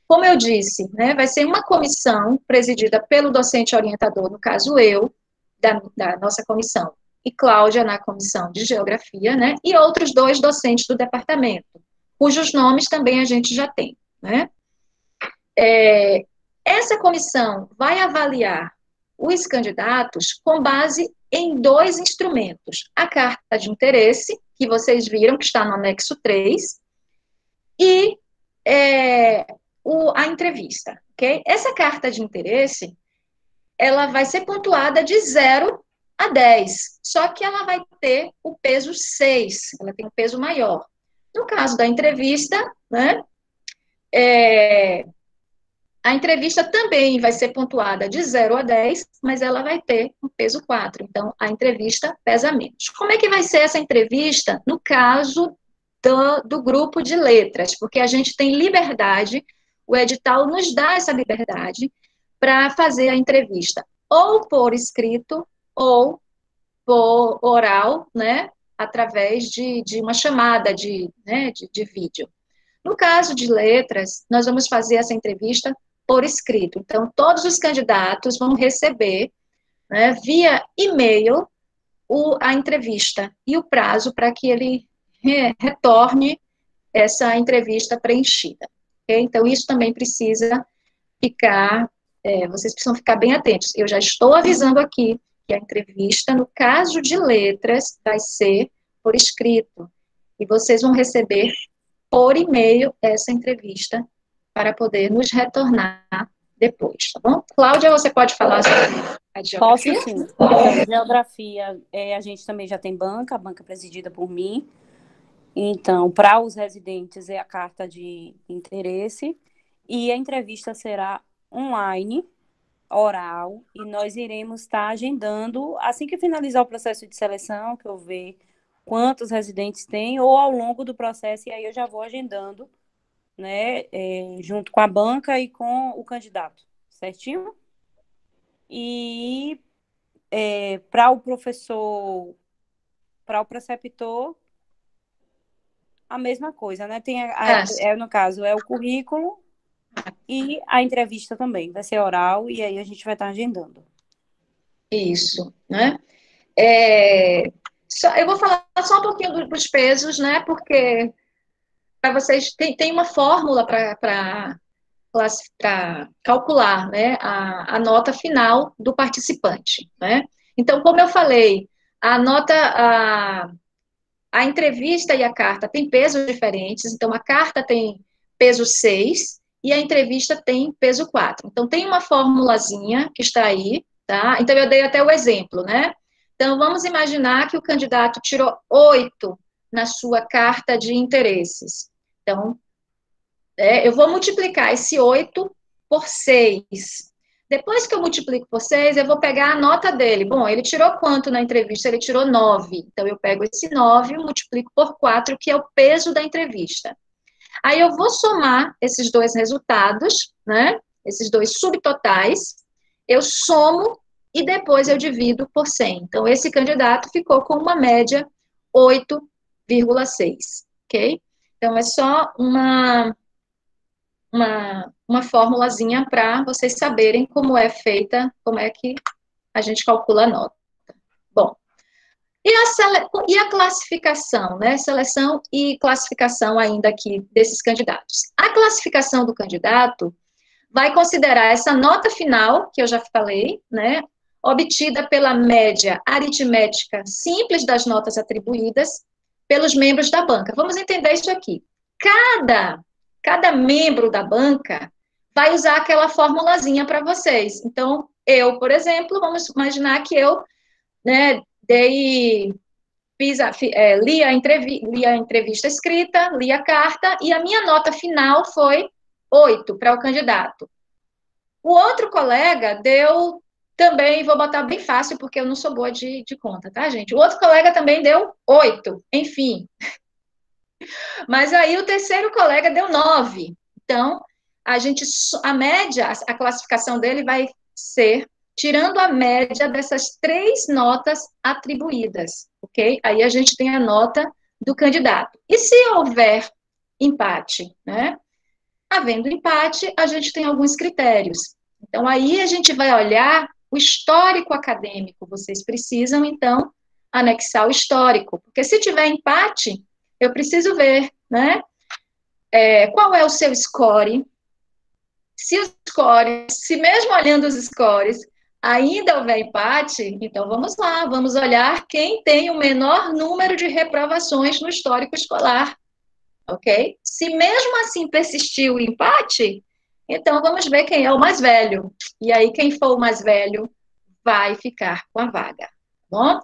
Como eu disse, né, vai ser uma comissão presidida pelo docente orientador, no caso eu, da nossa comissão, e Cláudia na comissão de geografia, né, e outros 2 docentes do departamento, cujos nomes também a gente já tem, né? Essa comissão vai avaliar os candidatos com base em 2 instrumentos. A carta de interesse, que vocês viram que está no anexo 3, e a entrevista, ok? Essa carta de interesse, ela vai ser pontuada de 0 a 10, só que ela vai ter o peso 6, ela tem um peso maior. No caso da entrevista, né, a entrevista também vai ser pontuada de 0 a 10, mas ela vai ter um peso 4, então a entrevista pesa menos. Como é que vai ser essa entrevista no caso do grupo de letras? Porque a gente tem liberdade, o edital nos dá essa liberdade para fazer a entrevista, ou por escrito, ou por oral, né, através de uma chamada de vídeo. No caso de letras, nós vamos fazer essa entrevista por escrito. Então, todos os candidatos vão receber, né, via e-mail, a entrevista e o prazo para que ele retorne essa entrevista preenchida. Okay? Então, isso também precisa ficar, vocês precisam ficar bem atentos. Eu já estou avisando aqui que a entrevista, no caso de letras, vai ser por escrito. E vocês vão receber por e-mail essa entrevista para poder nos retornar depois, tá bom? Cláudia, você pode falar sobre a Posso geografia? sim. Então, geografia, a gente também já tem banca, a banca presidida por mim. Então, para os residentes é a carta de interesse e a entrevista será online, oral, e nós iremos estar agendando assim que finalizar o processo de seleção, que eu ver quantos residentes tem, ou ao longo do processo, e aí eu já vou agendando, né, junto com a banca e com o candidato, certinho? E para o professor, para o preceptor, a mesma coisa, né? Tem no caso, é o currículo e a entrevista também. Vai ser oral e aí a gente vai estar agendando. Isso, né? Eu vou falar só um pouquinho dos pesos, né? Porque para vocês tem uma fórmula para calcular, né, a nota final do participante, né? Então, como eu falei, a entrevista e a carta têm pesos diferentes, então a carta tem peso 6 e a entrevista tem peso 4. Então, tem uma formulazinha que está aí, tá? Então, eu dei até o exemplo, né? Então, vamos imaginar que o candidato tirou 8 na sua carta de interesses. Então, eu vou multiplicar esse 8 por 6. Depois que eu multiplico por 6, eu vou pegar a nota dele. Bom, ele tirou quanto na entrevista? Ele tirou 9. Então, eu pego esse 9 e multiplico por 4, que é o peso da entrevista. Aí, eu vou somar esses dois resultados, né? Esses dois subtotais. Eu somo e depois eu divido por 100. Então, esse candidato ficou com uma média 8,6, ok? Então, é só uma formulazinha para vocês saberem como é feita, como é que a gente calcula a nota. Bom, e a classificação, né? Seleção e classificação ainda aqui desses candidatos. A classificação do candidato vai considerar essa nota final, que eu já falei, né? Obtida pela média aritmética simples das notas atribuídas pelos membros da banca. Vamos entender isso aqui. Cada membro da banca vai usar aquela formulazinha para vocês. Então, eu, por exemplo, vamos imaginar que eu, né, li a entrevista escrita, li a carta, e a minha nota final foi 8 para o candidato. O outro colega deu também, vou botar bem fácil, porque eu não sou boa de conta, tá, gente? O outro colega também deu 8, enfim. Mas aí o terceiro colega deu 9. Então, a média, a classificação dele vai ser tirando a média dessas 3 notas atribuídas, ok? Aí a gente tem a nota do candidato. E se houver empate, né? Havendo empate, a gente tem alguns critérios. Então, aí a gente vai olhar o histórico acadêmico. Vocês precisam, então, anexar o histórico. Porque se tiver empate, eu preciso ver, né? Qual é o seu score? Se mesmo olhando os scores, ainda houver empate, então vamos lá, vamos olhar quem tem o menor número de reprovações no histórico escolar, ok? Se mesmo assim persistir o empate, então vamos ver quem é o mais velho. E aí, quem for o mais velho vai ficar com a vaga, tá bom?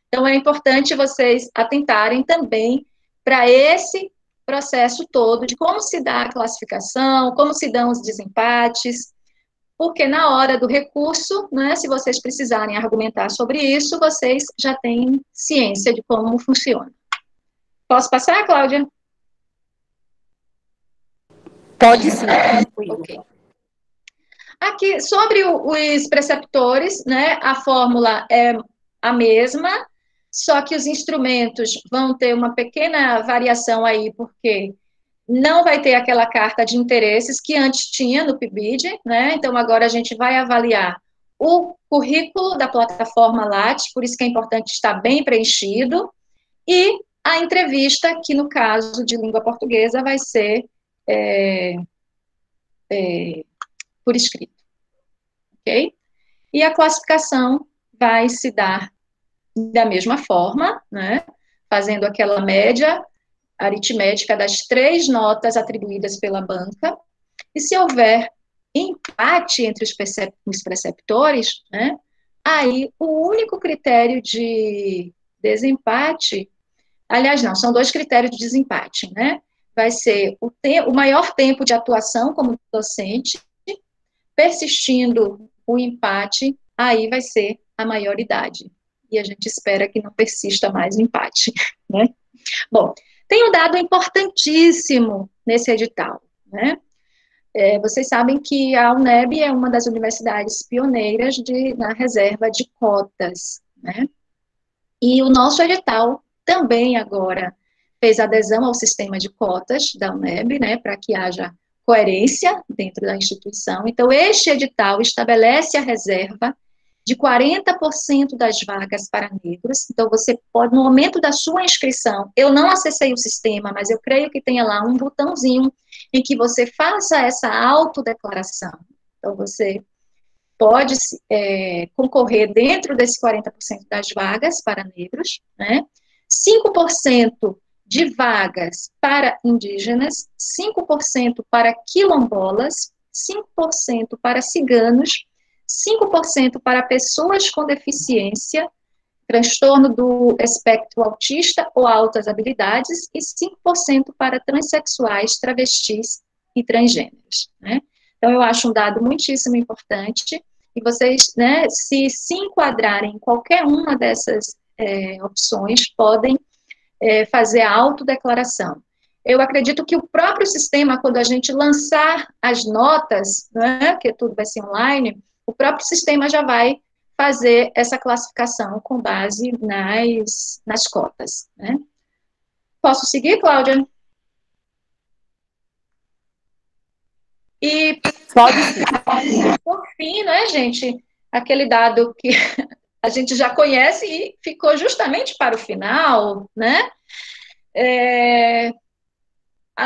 Então, é importante vocês atentarem também para esse processo todo de como se dá a classificação, como se dão os desempates, porque na hora do recurso, né, se vocês precisarem argumentar sobre isso, vocês já têm ciência de como funciona. Posso passar, Cláudia? Pode sim. Ok. Aqui, sobre os preceptores, né, a fórmula é a mesma, só que os instrumentos vão ter uma pequena variação aí, porque não vai ter aquela carta de interesses que antes tinha no PIBID, né? Então, agora a gente vai avaliar o currículo da plataforma Lattes, por isso que é importante estar bem preenchido, e a entrevista, que no caso de língua portuguesa vai ser por escrito, ok? E a classificação vai se dar da mesma forma, né? Fazendo aquela média aritmética das 3 notas atribuídas pela banca, e se houver empate entre os preceptores, né, aí o único critério de desempate, aliás, não, são dois critérios de desempate, né, vai ser o maior tempo de atuação como docente, persistindo o empate, aí vai ser a maior idade. E a gente espera que não persista mais o empate, né? Bom, tem um dado importantíssimo nesse edital, né? Vocês sabem que a UNEB é uma das universidades pioneiras na reserva de cotas, né? E o nosso edital também agora fez adesão ao sistema de cotas da UNEB, né, para que haja coerência dentro da instituição. Então, este edital estabelece a reserva de 40% das vagas para negros. Então, você pode, no momento da sua inscrição, eu não acessei o sistema, mas eu creio que tenha lá um botãozinho em que você faça essa autodeclaração. Então, você pode concorrer dentro desse 40% das vagas para negros, né? 5% de vagas para indígenas, 5% para quilombolas, 5% para ciganos, 5% para pessoas com deficiência, transtorno do espectro autista ou altas habilidades, e 5% para transexuais, travestis e transgêneros, né? Então, eu acho um dado muitíssimo importante, e vocês, né, se enquadrarem em qualquer uma dessas opções, podem fazer a autodeclaração. Eu acredito que o próprio sistema, quando a gente lançar as notas, né, que tudo vai ser online, o próprio sistema já vai fazer essa classificação com base nas cotas, né? Posso seguir, Cláudia? E, por fim, né, gente, aquele dado que a gente já conhece e ficou justamente para o final, né?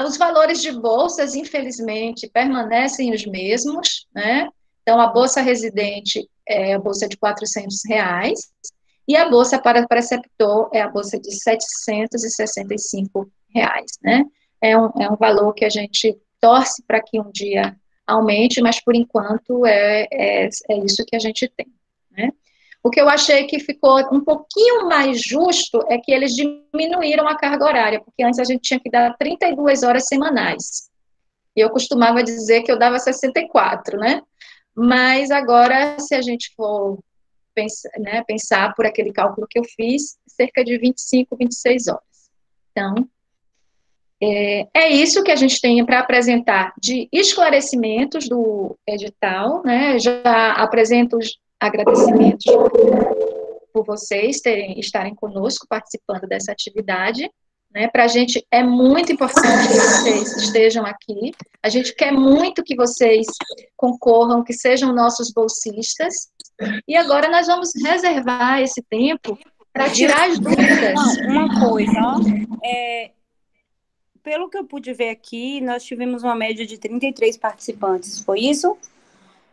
Os valores de bolsas, infelizmente, permanecem os mesmos, né? Então, a bolsa residente é a bolsa de R$ 400, e a bolsa para preceptor é a bolsa de R$ 765, né? É um valor que a gente torce para que um dia aumente, mas por enquanto é isso que a gente tem, né? O que eu achei que ficou um pouquinho mais justo é que eles diminuíram a carga horária, porque antes a gente tinha que dar 32 horas semanais. E eu costumava dizer que eu dava 64, né? Mas agora, se a gente for pensar por aquele cálculo que eu fiz, cerca de 25, 26 horas. Então, é isso que a gente tem para apresentar de esclarecimentos do edital, né? Já apresento os agradecimentos por vocês estarem conosco, participando dessa atividade, né? Para a gente é muito importante que vocês estejam aqui, a gente quer muito que vocês concorram, que sejam nossos bolsistas, e agora nós vamos reservar esse tempo para tirar as dúvidas. Uma coisa, ó, pelo que eu pude ver aqui, nós tivemos uma média de 33 participantes, foi isso?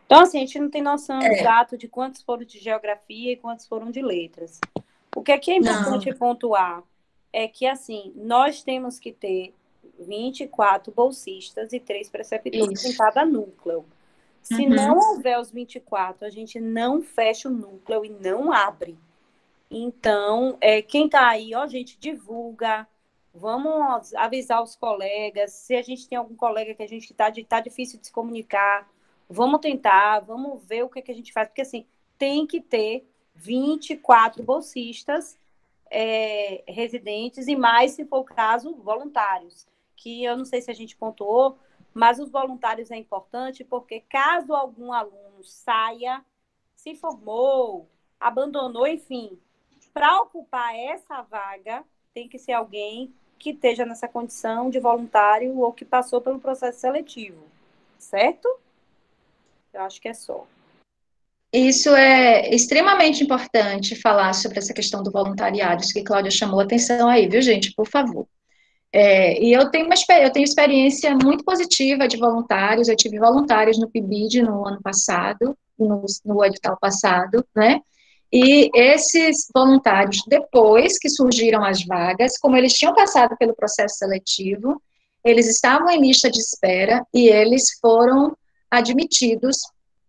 Então, assim, a gente não tem noção exata de quantos foram de geografia e quantos foram de letras. O que é importante pontuar é que, assim, nós temos que ter 24 bolsistas e 3 preceptores em cada núcleo. Se não houver os 24, a gente não fecha o núcleo e não abre. Então, quem está aí, ó, gente, divulga, vamos avisar os colegas, se a gente tem algum colega que a gente tá difícil de se comunicar, vamos tentar, vamos ver o que a gente faz, porque assim, tem que ter 24 bolsistas residentes e mais, se for o caso, voluntários, que eu não sei se a gente pontuou, mas os voluntários é importante porque caso algum aluno saia, se formou, abandonou, enfim, para ocupar essa vaga, tem que ser alguém que esteja nessa condição de voluntário ou que passou pelo processo seletivo, certo? Eu acho que é só. Isso é extremamente importante falar sobre essa questão do voluntariado, isso que a Cláudia chamou a atenção aí, viu, gente? Por favor. E eu tenho experiência muito positiva de voluntários, eu tive voluntários no PIBID no ano passado, no edital passado, né? E esses voluntários, depois que surgiram as vagas, como eles tinham passado pelo processo seletivo, eles estavam em lista de espera e eles foram admitidos,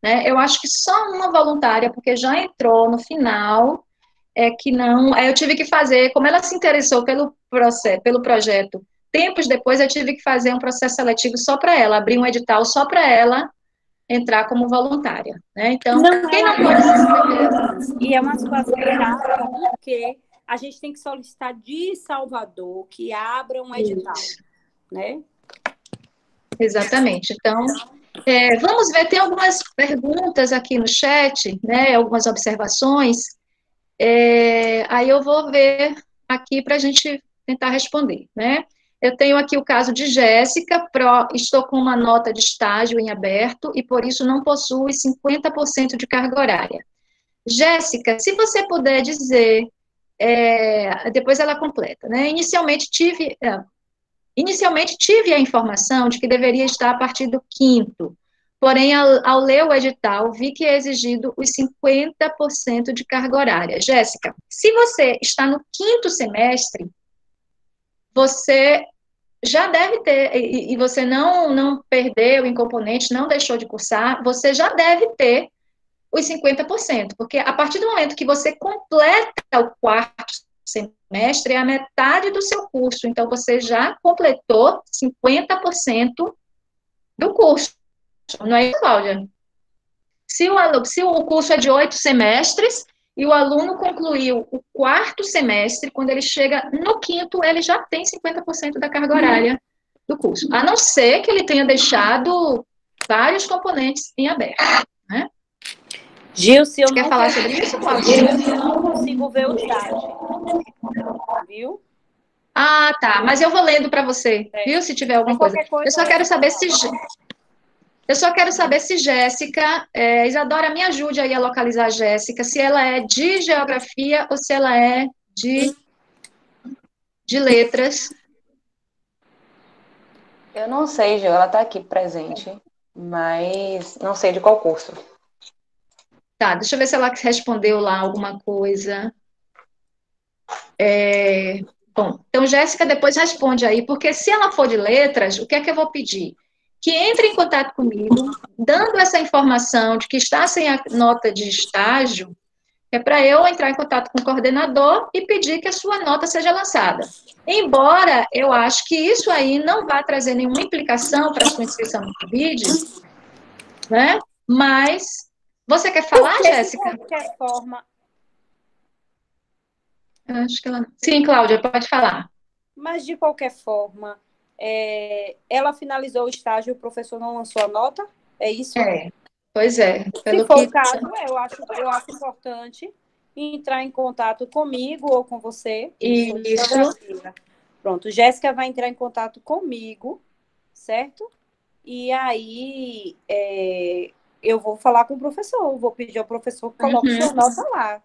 né? Eu acho que só uma voluntária, porque já entrou no final, que não. Aí eu tive que fazer, como ela se interessou pelo projeto, tempos depois eu tive que fazer um processo seletivo só para ela, abrir um edital só para ela entrar como voluntária, né? Então, Não quem é não pode se inscrever. e é uma situação chata, porque a gente tem que solicitar de Salvador que abra um edital, Isso, né? exatamente. Então, vamos ver, tem algumas perguntas aqui no chat, né? Algumas observações. Aí eu vou ver aqui para a gente tentar responder, né? Eu tenho aqui o caso de Jéssica, estou com uma nota de estágio em aberto e por isso não possuo 50% de carga horária. Jéssica, se você puder dizer, depois ela completa, né? Inicialmente tive a informação de que deveria estar a partir do quinto, porém, ao ler o edital, vi que é exigido os 50% de carga horária. Jéssica, se você está no quinto semestre, você já deve ter, e você não perdeu em componente, não deixou de cursar, você já deve ter os 50%, porque a partir do momento que você completa o quarto semestre, é a metade do seu curso, então você já completou 50% do curso, não é isso, Cláudia? Se o curso é de 8 semestres, e o aluno concluiu o quarto semestre, quando ele chega no quinto, ele já tem 50% da carga horária do curso, a não ser que ele tenha deixado vários componentes em aberto, né? Gil, se eu Quer não falar sobre isso, Cláudia? eu não consigo ver o chat, viu? Ah, tá. Mas eu vou lendo para você, viu? Se tiver Aí alguma coisa. qualquer Eu coisa só você quero saber se fala. eu só quero saber se Jéssica, Isadora, me ajude aí a localizar a Jéssica, se ela é de geografia ou se ela é de letras. Eu não sei, Gil, ela está aqui presente, mas não sei de qual curso. Tá, deixa eu ver se ela respondeu lá alguma coisa. Bom, então Jéssica depois responde aí, porque se ela for de letras, o que é que eu vou pedir? Que entre em contato comigo, dando essa informação de que está sem a nota de estágio, é para eu entrar em contato com o coordenador e pedir que a sua nota seja lançada. Embora eu acho que isso aí não vá trazer nenhuma implicação para a sua inscrição no PIBID, né? Mas você quer falar, Porque de Jéssica? qualquer forma, Acho que ela. Sim, Cláudia, pode falar. mas de qualquer forma, ela finalizou o estágio e o professor não lançou a nota? É isso? Pois é, Se pelo for que. o caso, eu acho importante entrar em contato comigo ou com você, professor de Isso. geografia. Pronto, Jéssica vai entrar em contato comigo, certo? E aí eu vou falar com o professor, vou pedir ao professor que coloque sua nota lá,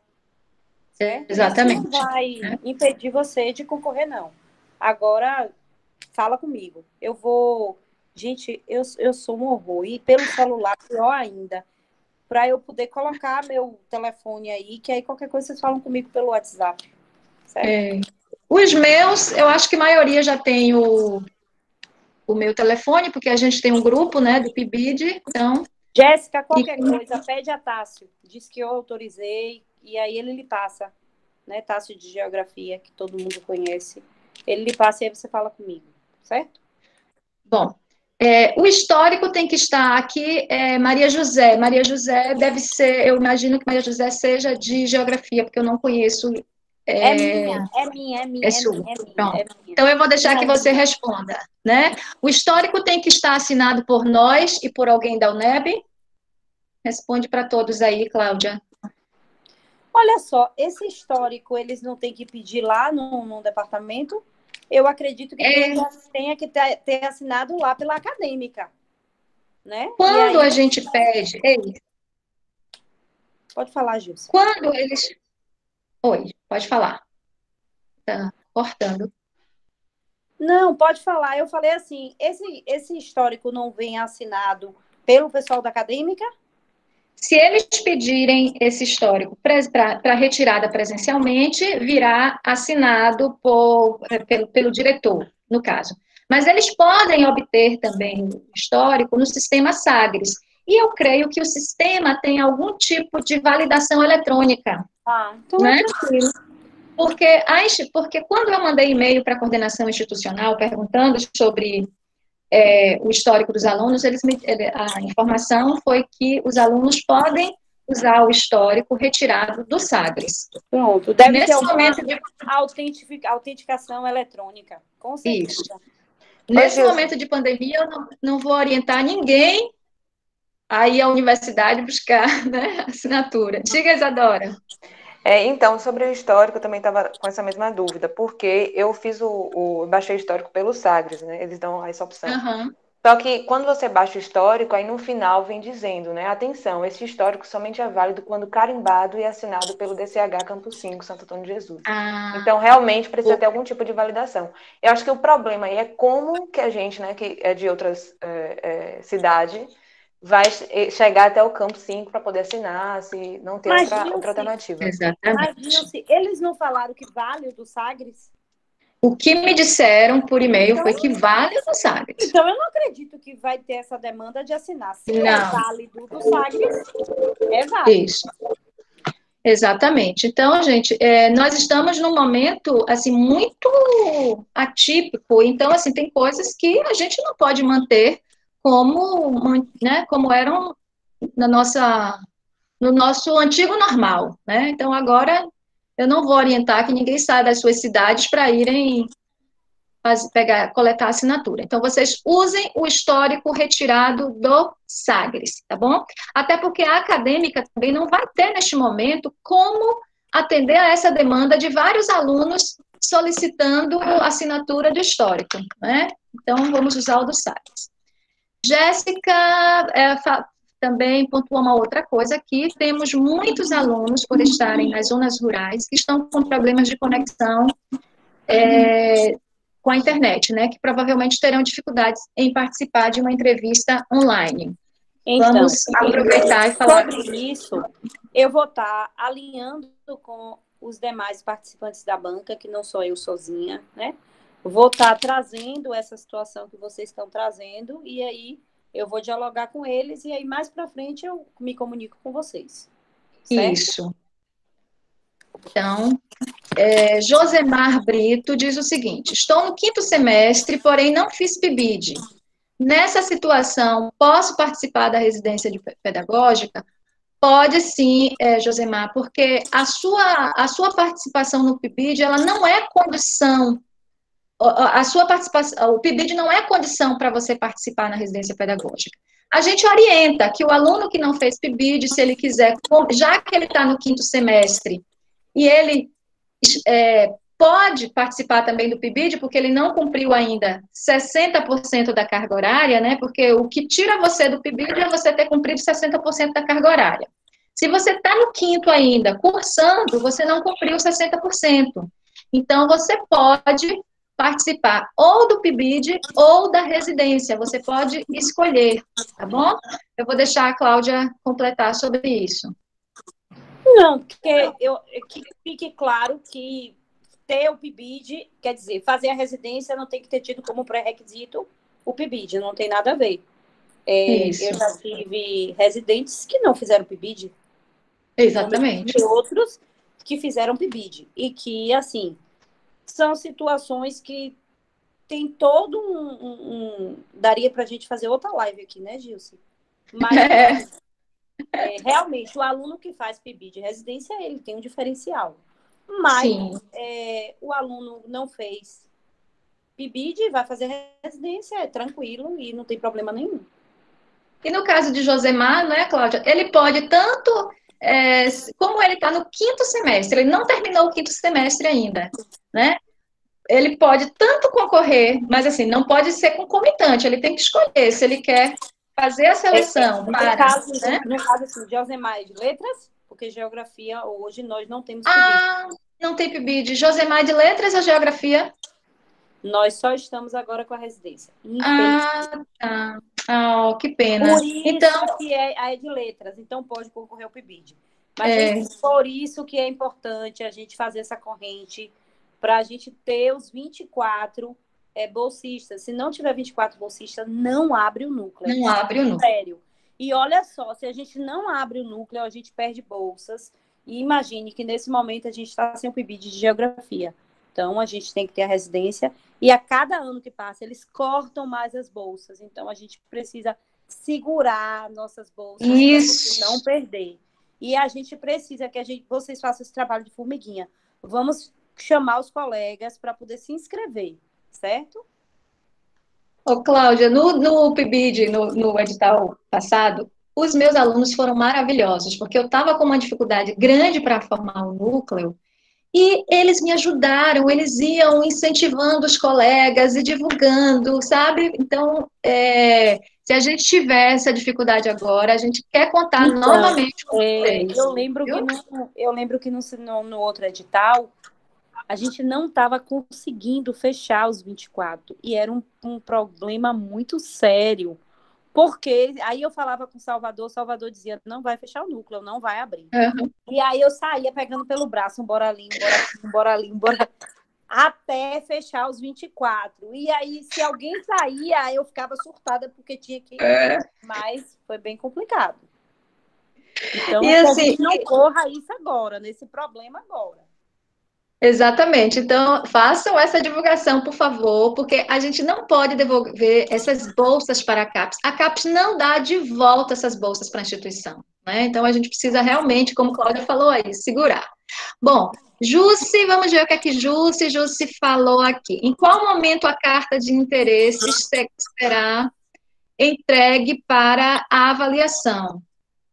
certo? Isso não Exatamente. vai impedir você de concorrer, não. Agora, fala comigo. Eu vou. Gente, eu sou um horror. E pelo celular, pior ainda. Para eu poder colocar meu telefone aí, que aí qualquer coisa vocês falam comigo pelo WhatsApp. Certo? Os meus, eu acho que a maioria já tem o meu telefone, porque a gente tem um grupo, né, do PIBID, então. Jéssica, qualquer coisa, pede a Tássio. Diz que eu autorizei, e aí ele lhe passa, né? Tássio de Geografia, que todo mundo conhece. Ele lhe passa e aí você fala comigo, certo? Bom, o histórico tem que estar aqui, Maria José. Maria José deve ser, eu imagino que Maria José seja de geografia, porque eu não conheço. É minha, é minha, é minha, É é sua. minha, é minha, Pronto. é minha. Então, eu vou deixar que Não, você responda, né? O histórico tem que estar assinado por nós e por alguém da UNEB? Responde para todos aí, Cláudia. olha só, esse histórico eles não têm que pedir lá no departamento? Eu acredito que tenha que ter assinado lá pela acadêmica, né? E Quando aí, a gente pede... Ei, pode falar, Gilson. quando eles... Oi, pode falar. Tá cortando. Não, pode falar. Eu falei assim, esse histórico não vem assinado pelo pessoal da acadêmica? Se eles pedirem esse histórico para retirada presencialmente, virá assinado pelo diretor, no caso. Mas eles podem obter também o histórico no sistema Sagres. E eu creio que o sistema tem algum tipo de validação eletrônica, Então né? é tranquilo. Porque quando eu mandei e-mail para a coordenação institucional perguntando sobre o histórico dos alunos, a informação foi que os alunos podem usar o histórico retirado do Sagres. Pronto, deve ter Nesse alguma momento de autenticação eletrônica, com certeza. Isso. Nesse momento de pandemia, eu não vou orientar ninguém a ir à universidade buscar, né, assinatura. Diga, Isadora. Então, sobre o histórico, eu também estava com essa mesma dúvida, porque eu fiz baixei o histórico pelo Sagres, né? Eles dão essa opção. Uhum. Só que quando você baixa o histórico, aí no final vem dizendo, né? Atenção, esse histórico somente é válido quando carimbado e assinado pelo DCH Campus 5, Santo Antônio de Jesus. Então, realmente precisa ter algum tipo de validação. Eu acho que o problema aí é como que a gente, né, que é de outras cidades, vai chegar até o Campus 5 para poder assinar, se não tem outra alternativa. Exatamente. Imagina se eles não falaram que vale o do Sagres. O que me disseram por e-mail foi que vale o do Sagres. Então, eu não acredito que vai ter essa demanda de assinar. Se é válido do Sagres, é válido. Isso. Exatamente. Então, gente, nós estamos num momento, assim, muito atípico. Então, assim, tem coisas que a gente não pode manter como eram no nosso antigo normal, né? Então, agora, eu não vou orientar que ninguém saia das suas cidades para irem coletar assinatura. Então, vocês usem o histórico retirado do Sagres, tá bom? Até porque a acadêmica também não vai ter, neste momento, como atender a essa demanda de vários alunos solicitando assinatura do histórico, né? Então, vamos usar o do Sagres. Jéssica também pontuou uma outra coisa aqui, temos muitos alunos, por estarem nas zonas rurais, que estão com problemas de conexão com a internet, né, que provavelmente terão dificuldades em participar de uma entrevista online. Então, vamos aproveitar e falar sobre isso. Eu vou estar alinhando com os demais participantes da banca, que não sou eu sozinha, né? Vou estar trazendo essa situação que vocês estão trazendo, e aí eu vou dialogar com eles, e aí mais para frente eu me comunico com vocês. Certo? Isso. Então, Josemar Brito diz o seguinte: estou no 5º semestre, porém não fiz PIBID. Nessa situação, posso participar da residência pedagógica? Pode sim, Josemar, porque a sua participação no PIBID, ela não é condição, a sua participação, o PIBID não é condição para você participar na residência pedagógica. A gente orienta que o aluno que não fez PIBID, se ele quiser, já que ele está no 5º semestre, e ele pode participar também do PIBID, porque ele não cumpriu ainda 60% da carga horária, né? Porque o que tira você do PIBID é você ter cumprido 60% da carga horária. Se você está no 5º ainda, cursando, você não cumpriu 60%. Então, você pode participar ou do PIBID ou da residência. Você pode escolher, tá bom? Eu vou deixar a Cláudia completar sobre isso. Não, porque que fique claro que ter o PIBID, quer dizer, fazer a residência não tem que ter tido como pré-requisito o PIBID, não tem nada a ver. Eu já tive residentes que não fizeram PIBID. Exatamente. E outros que fizeram PIBID. E que, assim, são situações que tem todo daria para a gente fazer outra live aqui, né, Gilce? Mas, realmente, o aluno que faz PIBID de residência, ele tem um diferencial. Mas o aluno não fez PIBID, vai fazer residência, é tranquilo e não tem problema nenhum. E no caso de Josemar, né, Cláudia, ele pode tanto, como ele está no 5º semestre, ele não terminou o 5º semestre ainda, né? Ele pode tanto concorrer, mas assim, não pode ser concomitante, ele tem que escolher se ele quer fazer a seleção para... No caso, assim, de Josemar é de letras, porque geografia hoje nós não temos PIBID. Ah, não tem PIBID. Josemar é de letras ou geografia? Nós só estamos agora com a residência. Ah, tá. Ah, que pena. Por isso então, que é de letras, então pode concorrer ao PIBID. Mas por isso que é importante a gente fazer essa corrente para a gente ter os 24 bolsistas. Se não tiver 24 bolsistas, não abre o núcleo. Não abre o núcleo. Sério. E olha só, se a gente não abre o núcleo, a gente perde bolsas. E imagine que nesse momento a gente está sem o PIBID de geografia. Então, a gente tem que ter a residência. E a cada ano que passa, eles cortam mais as bolsas. Então, a gente precisa segurar nossas bolsas para não perder. E a gente precisa que vocês façam esse trabalho de formiguinha. Vamos chamar os colegas para poder se inscrever, certo? Ô, Cláudia, no PIBID, no edital passado, os meus alunos foram maravilhosos, porque eu estava com uma dificuldade grande para formar o núcleo, e eles me ajudaram, eles iam incentivando os colegas e divulgando, sabe? Então, se a gente tiver essa dificuldade agora, a gente quer contar novamente com vocês. Eu lembro que no outro edital, a gente não estava conseguindo fechar os 24. E era um problema muito sério. Porque aí eu falava com o Salvador dizia, não vai fechar o núcleo, não vai abrir. Uhum. E aí eu saía pegando pelo braço, bora ali, até fechar os 24. E aí, se alguém saía, eu ficava surtada porque tinha que ir. Mas foi bem complicado. Então, e assim, a gente não corra isso agora, nesse problema agora. Exatamente. Então, façam essa divulgação, por favor, porque a gente não pode devolver essas bolsas para a CAPES. A CAPES não dá de volta essas bolsas para a instituição, né? Então, a gente precisa realmente, como Cláudia falou aí, segurar. Bom, Jusce, vamos ver o que é que Jusce falou aqui. Em qual momento a carta de interesse será entregue para a avaliação?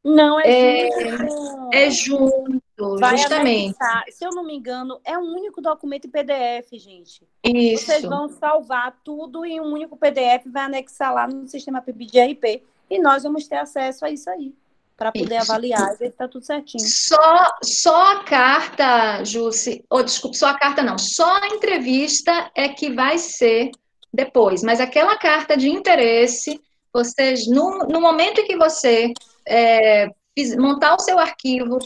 Não, é junto, vai justamente. Anexar. Se eu não me engano, é um único documento em PDF, gente. Isso. Vocês vão salvar tudo em um único PDF, vai anexar lá no sistema PIBID RP. E nós vamos ter acesso a isso aí, para poder avaliar e ver se está tudo certinho. Só a carta, Jusce, desculpe, só a carta não, só a entrevista é que vai ser depois, mas aquela carta de interesse, vocês, no momento em que você montar o seu arquivo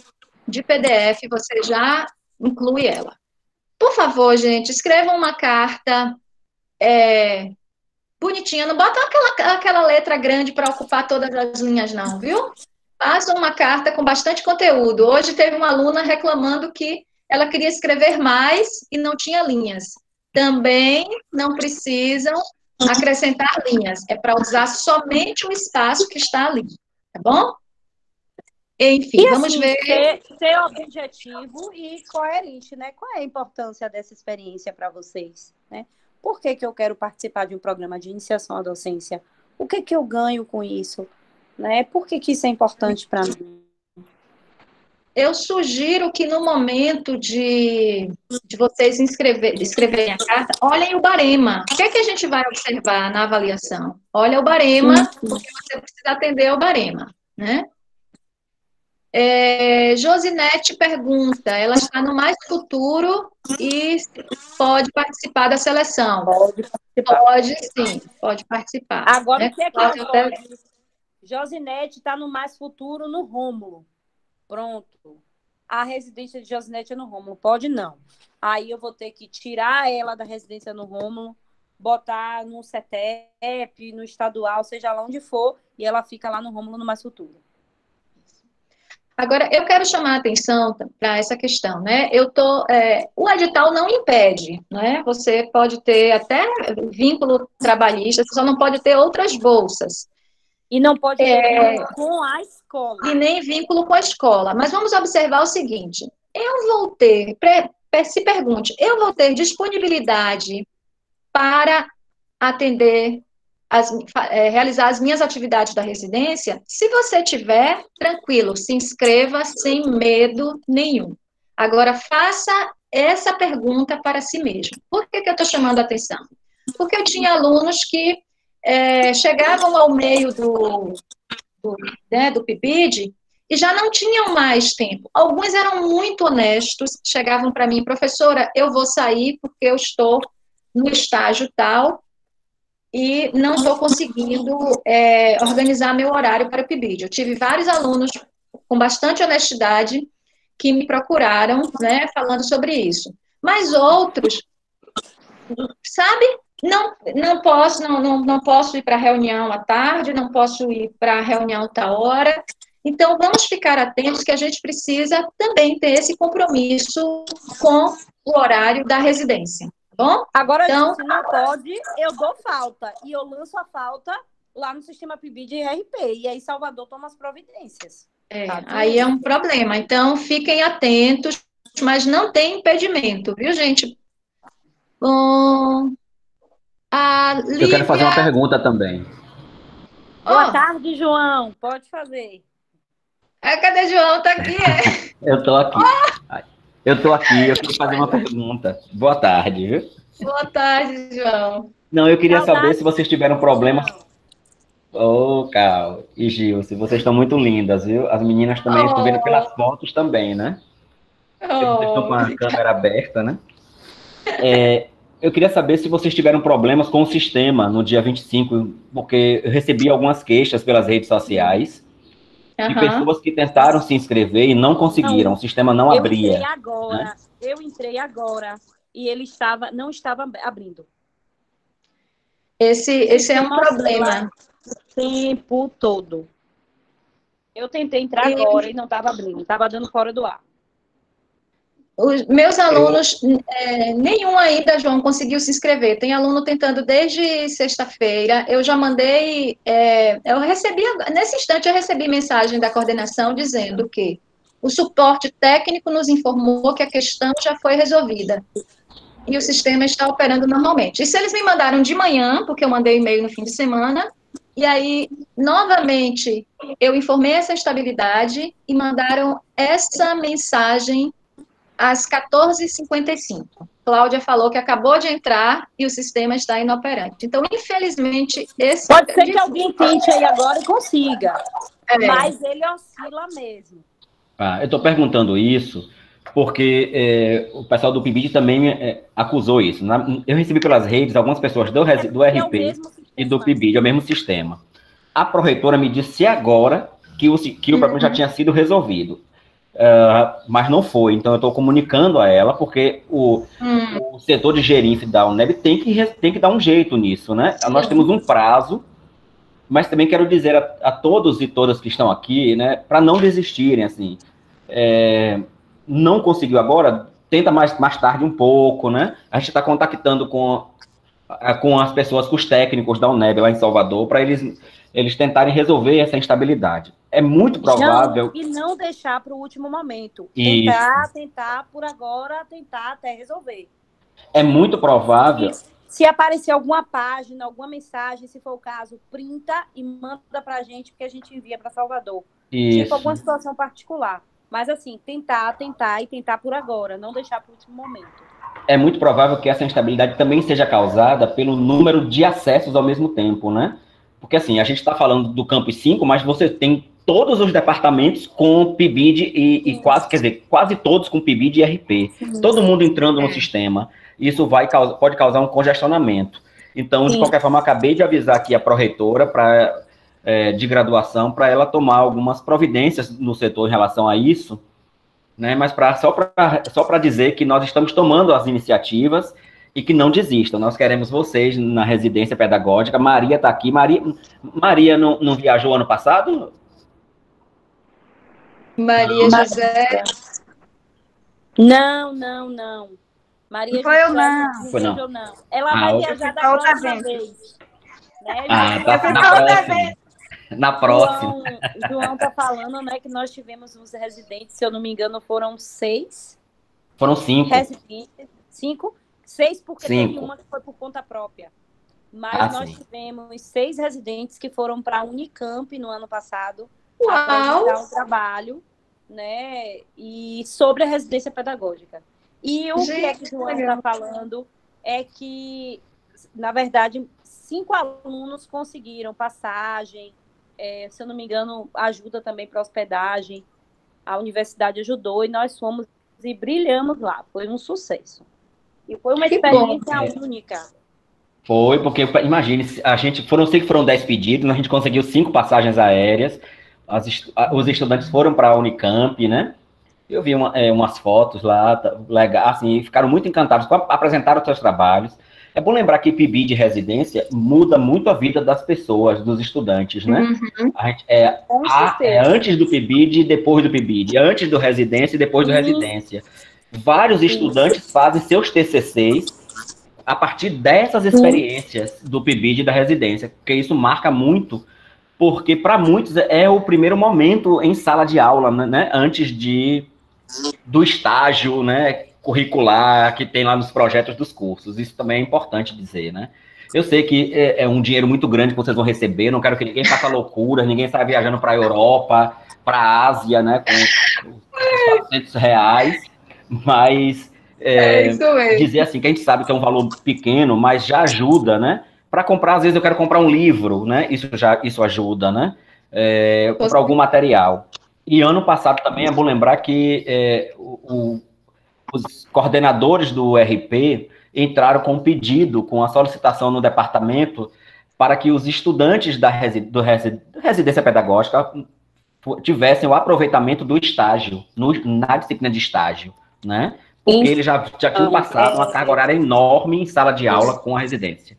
de PDF, você já inclui ela. Por favor, gente, escrevam uma carta bonitinha, não bota aquela letra grande para ocupar todas as linhas, não, viu? Façam uma carta com bastante conteúdo. Hoje teve uma aluna reclamando que ela queria escrever mais e não tinha linhas. Também não precisam acrescentar linhas. É para usar somente o espaço que está ali. Tá bom? Enfim, e vamos assim, ver. Ser objetivo e coerente, né? Qual é a importância dessa experiência para vocês, né? Por que eu quero participar de um programa de iniciação à docência? O que eu ganho com isso? Né? Por que isso é importante para mim? Eu sugiro que no momento de vocês escreverem a carta, olhem o barema. O que é que a gente vai observar na avaliação? Olha o barema, porque você precisa atender ao barema, né? Josinete pergunta, ela está no Mais Futuro e pode participar da seleção? Pode sim, pode participar. Agora, né? O que é que ela pode? Josinete está no Mais Futuro no Rômulo. Pronto. A residência de Josinete é no Rômulo. Pode não. Aí eu vou ter que tirar ela da residência no Rômulo, botar no CETEP, no estadual, seja lá onde for, e ela fica lá no Rômulo no Mais Futuro. Agora, eu quero chamar a atenção para essa questão, né? O edital não impede, né? Você pode ter até vínculo trabalhista, você só não pode ter outras bolsas. E não pode ter vínculo com a escola. E nem vínculo com a escola. Mas vamos observar o seguinte, se pergunte, eu vou ter disponibilidade para atender, realizar as minhas atividades da residência? Se você tiver, tranquilo, se inscreva sem medo nenhum. Agora, faça essa pergunta para si mesmo. Por que eu estou chamando a atenção? Porque eu tinha alunos que chegavam ao meio do PIBID e já não tinham mais tempo. Alguns eram muito honestos, chegavam para mim, professora, eu vou sair porque eu estou no estágio tal e não estou conseguindo organizar meu horário para o PIBID. Eu tive vários alunos com bastante honestidade que me procuraram, né, falando sobre isso. Mas outros, sabe, Não posso, não posso ir para a reunião à tarde, não posso ir para a reunião tal hora. Então, vamos ficar atentos que a gente precisa também ter esse compromisso com o horário da residência, tá bom? Agora, então, se não pode, eu dou falta. E eu lanço a falta lá no sistema PIBID e RP. E aí Salvador toma as providências. Tá, aí é um problema. Então, fiquem atentos, mas não tem impedimento, viu, gente? Bom, Eu quero fazer uma pergunta também. Boa tarde, João. Pode fazer. Cadê João? Tá aqui, Eu tô aqui. Eu queria fazer uma pergunta. Boa tarde, viu? Boa tarde, João. Não, eu queria saber se vocês tiveram problemas. Carl e Gil, se vocês estão muito lindas, viu? As meninas também estão vendo pelas fotos também, né? Vocês estão com a câmera aberta, né? Eu queria saber se vocês tiveram problemas com o sistema no dia 25, porque eu recebi algumas queixas pelas redes sociais de pessoas que tentaram se inscrever e não conseguiram, o sistema não abria. Eu entrei agora e ele não estava abrindo. Esse é um problema. O tempo todo. Eu tentei entrar agora e não estava abrindo, estava dando fora do ar. Os meus alunos, nenhum ainda, João, conseguiu se inscrever. Tem aluno tentando desde sexta-feira. Eu já mandei, nesse instante eu recebi mensagem da coordenação dizendo que o suporte técnico nos informou que a questão já foi resolvida e o sistema está operando normalmente. Isso eles me mandaram de manhã, porque eu mandei e-mail no fim de semana, e aí, novamente, eu informei essa instabilidade e mandaram essa mensagem às 14h55. Cláudia falou que acabou de entrar e o sistema está inoperante. Então, infelizmente, esse... Pode ser que alguém tente aí agora e consiga, mas ele oscila mesmo. Eu estou perguntando isso porque o pessoal do PIBID também acusou isso. Eu recebi pelas redes algumas pessoas do RP e do PIBID, é o mesmo sistema. A pró-reitora me disse agora que o problema já tinha sido resolvido. Mas não foi, então eu estou comunicando a ela, porque o setor de gerência da UNEB tem que dar um jeito nisso, né? Sim. Nós temos um prazo, mas também quero dizer a todos e todas que estão aqui, né, para não desistirem, assim, não conseguiu agora, tenta mais tarde um pouco, né? A gente está contactando com as pessoas, com os técnicos da UNEB lá em Salvador, para eles tentarem resolver essa instabilidade. É muito provável... E não deixar para o último momento. Isso. Tentar por agora, tentar até resolver. É muito provável... Se aparecer alguma página, alguma mensagem, se for o caso, printa e manda para a gente, porque a gente envia para Salvador. Isso. Tipo alguma situação particular. Mas assim, tentar por agora, não deixar para o último momento. É muito provável que essa instabilidade também seja causada pelo número de acessos ao mesmo tempo, né? Porque, assim, a gente está falando do Campus 5, mas você tem todos os departamentos com PIBID e quase todos com PIBID e RP. Sim. Todo mundo entrando no sistema. Isso pode causar um congestionamento. Então, de qualquer forma, acabei de avisar aqui a pró-reitora de graduação para ela tomar algumas providências no setor em relação a isso, né? Mas só para dizer que nós estamos tomando as iniciativas e que não desistam. Nós queremos vocês na residência pedagógica. Maria está aqui. Maria não viajou ano passado? Maria José? Não. Maria José não viajou, não. Ela vai viajar da próxima vez. Né? Na próxima. João está falando, né, que nós tivemos uns residentes, se eu não me engano, foram 6. Foram 5. Residentes. 5? 6 porque teve uma que foi por conta própria. Mas nós tivemos 6 residentes que foram para a Unicamp no ano passado apresentar um trabalho, né, e sobre a residência pedagógica. E o que é que o João está falando é que, na verdade, 5 alunos conseguiram passagem, se eu não me engano, ajuda também para hospedagem. A universidade ajudou e nós fomos e brilhamos lá. Foi um sucesso. E foi uma experiência única. Foi, porque, imagine, sei que foram 10 pedidos, a gente conseguiu 5 passagens aéreas, os estudantes foram para a Unicamp, né? Eu vi umas fotos lá, legal, assim, ficaram muito encantados, apresentaram os seus trabalhos. É bom lembrar que PIBID de residência muda muito a vida das pessoas, dos estudantes, né? Uhum. A gente, antes do PIBID e depois do PIBID, antes do residência e depois do residência. Vários estudantes fazem seus TCCs a partir dessas experiências do PIBID e da residência, porque isso marca muito, porque para muitos é o primeiro momento em sala de aula, né? Antes do estágio, né, curricular que tem lá nos projetos dos cursos. Isso também é importante dizer, né? Eu sei que é um dinheiro muito grande que vocês vão receber, não quero que ninguém faça loucura, ninguém saia viajando para a Europa, para a Ásia, né, com R$ 400, mas dizer assim, que a gente sabe que é um valor pequeno, mas já ajuda, né? Para comprar, às vezes eu quero comprar um livro, né? Isso ajuda, né? Comprar algum material. E ano passado também é bom lembrar que os coordenadores do RP entraram com um pedido, com a solicitação no departamento, para que os estudantes da residência pedagógica tivessem o aproveitamento do estágio, na disciplina de estágio, né? Porque eles já tinham passado uma carga horária enorme em sala de aula com a residência.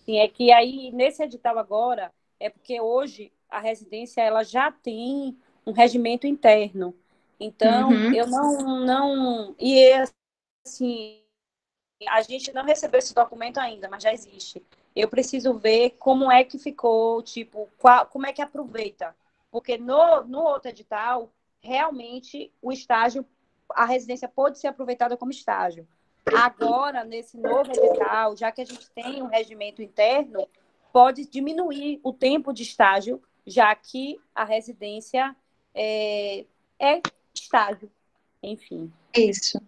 Sim, é que aí, nesse edital agora, é porque hoje a residência ela já tem um regimento interno. Então, eu não... E, assim, a gente não recebeu esse documento ainda, mas já existe. Eu preciso ver como é que ficou, tipo, como é que aproveita. Porque no outro edital, realmente, o estágio, a residência pode ser aproveitada como estágio. Agora, nesse novo edital, já que a gente tem um regimento interno, pode diminuir o tempo de estágio, já que a residência é estágio, enfim. Isso.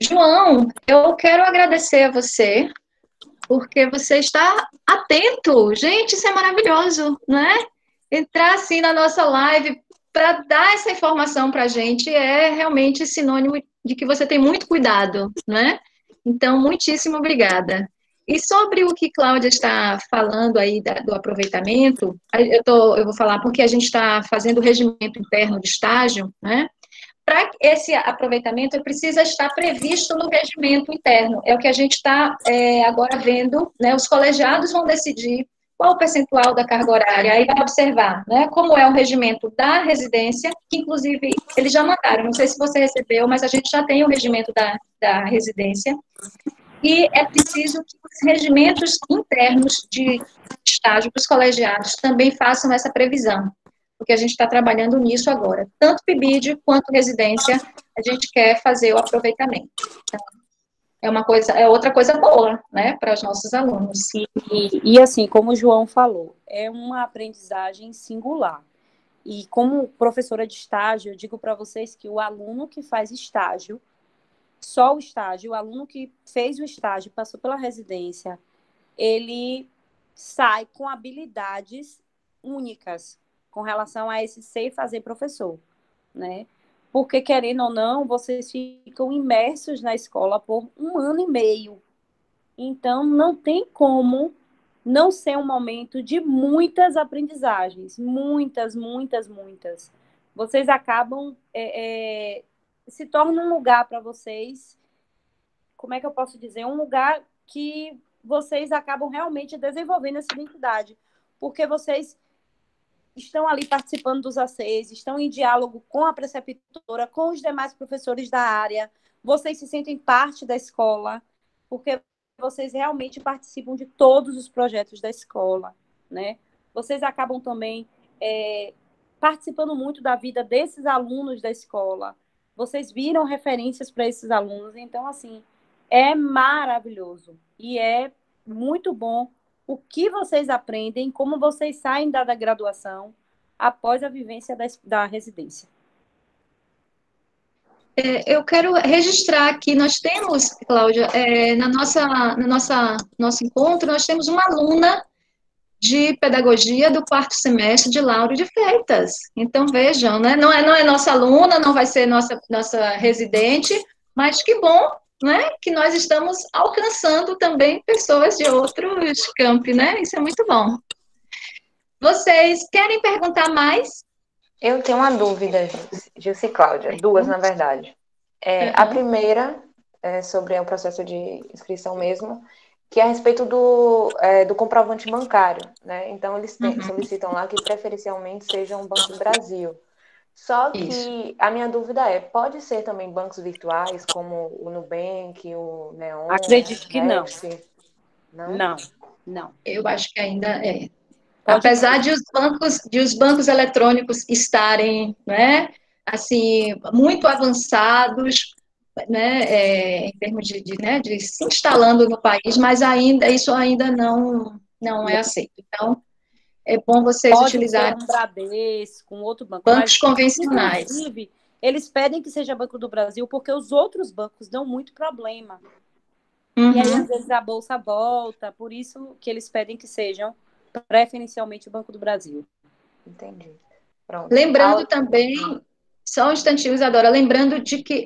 João, eu quero agradecer a você, porque você está atento. Gente, isso é maravilhoso, né? Entrar assim na nossa live para dar essa informação para a gente é realmente sinônimo de que você tem muito cuidado, né? Então, muitíssimo obrigada. E sobre o que Cláudia está falando aí do aproveitamento, eu vou falar porque a gente está fazendo o regimento interno de estágio, né? Para esse aproveitamento, ele precisa estar previsto no regimento interno. É o que a gente está agora vendo, né? Os colegiados vão decidir qual o percentual da carga horária, aí vai observar, né, como é o regimento da residência, que inclusive eles já mandaram, não sei se você recebeu, mas a gente já tem o regimento da residência, e é preciso que os regimentos internos de estágio dos colegiados também façam essa previsão, porque a gente está trabalhando nisso agora, tanto PIBID quanto residência, a gente quer fazer o aproveitamento. Então, é outra coisa boa, né, para os nossos alunos. E assim, como o João falou, é uma aprendizagem singular. E como professora de estágio, eu digo para vocês que o aluno que faz estágio, só o estágio, o aluno que fez o estágio, passou pela residência, ele sai com habilidades únicas com relação a esse ser e fazer professor, né? Porque, querendo ou não, vocês ficam imersos na escola por 1 ano e meio. Então, não tem como não ser um momento de muitas aprendizagens. Muitas, muitas, muitas. Vocês acabam... se torna um lugar para vocês... Como é que eu posso dizer? Um lugar que vocês acabam realmente desenvolvendo essa identidade. Porque vocês estão ali participando dos ACs, estão em diálogo com a preceptora, com os demais professores da área, vocês se sentem parte da escola, porque vocês realmente participam de todos os projetos da escola, né? Vocês acabam também participando muito da vida desses alunos da escola, vocês viram referências para esses alunos, então, assim, é maravilhoso e é muito bom o que vocês aprendem, como vocês saem da graduação após a vivência da residência. Eu quero registrar aqui, nós temos, Cláudia, nosso encontro, nós temos uma aluna de pedagogia do 4º semestre de Lauro de Freitas. Então, vejam, né? Não é nossa aluna, não vai ser nossa residente, mas que bom, né, que nós estamos alcançando também pessoas de outros campi, né? Isso é muito bom. Vocês querem perguntar mais? Eu tenho uma dúvida, Gilce e Cláudia, 2, na verdade. A primeira sobre o processo de inscrição mesmo, que é a respeito do comprovante bancário, né? Então, eles solicitam lá que preferencialmente seja um Banco do Brasil. Só que a minha dúvida pode ser também bancos virtuais, como o Nubank, o Neon, Acredito que não. Não? Não. Eu acho que ainda é. Apesar de os bancos eletrônicos estarem, né, assim, muito avançados, né, em termos de se instalando no país, mas isso ainda não é aceito. Então, é bom vocês utilizarem um Bradesco, um outro banco, bancos convencionais. Inclusive, eles pedem que seja Banco do Brasil porque os outros bancos dão muito problema. E aí, às vezes, a bolsa volta, por isso que eles pedem que sejam preferencialmente o Banco do Brasil. Entendi. Pronto. Lembrando também, só um instantinho, Isadora, lembrando de que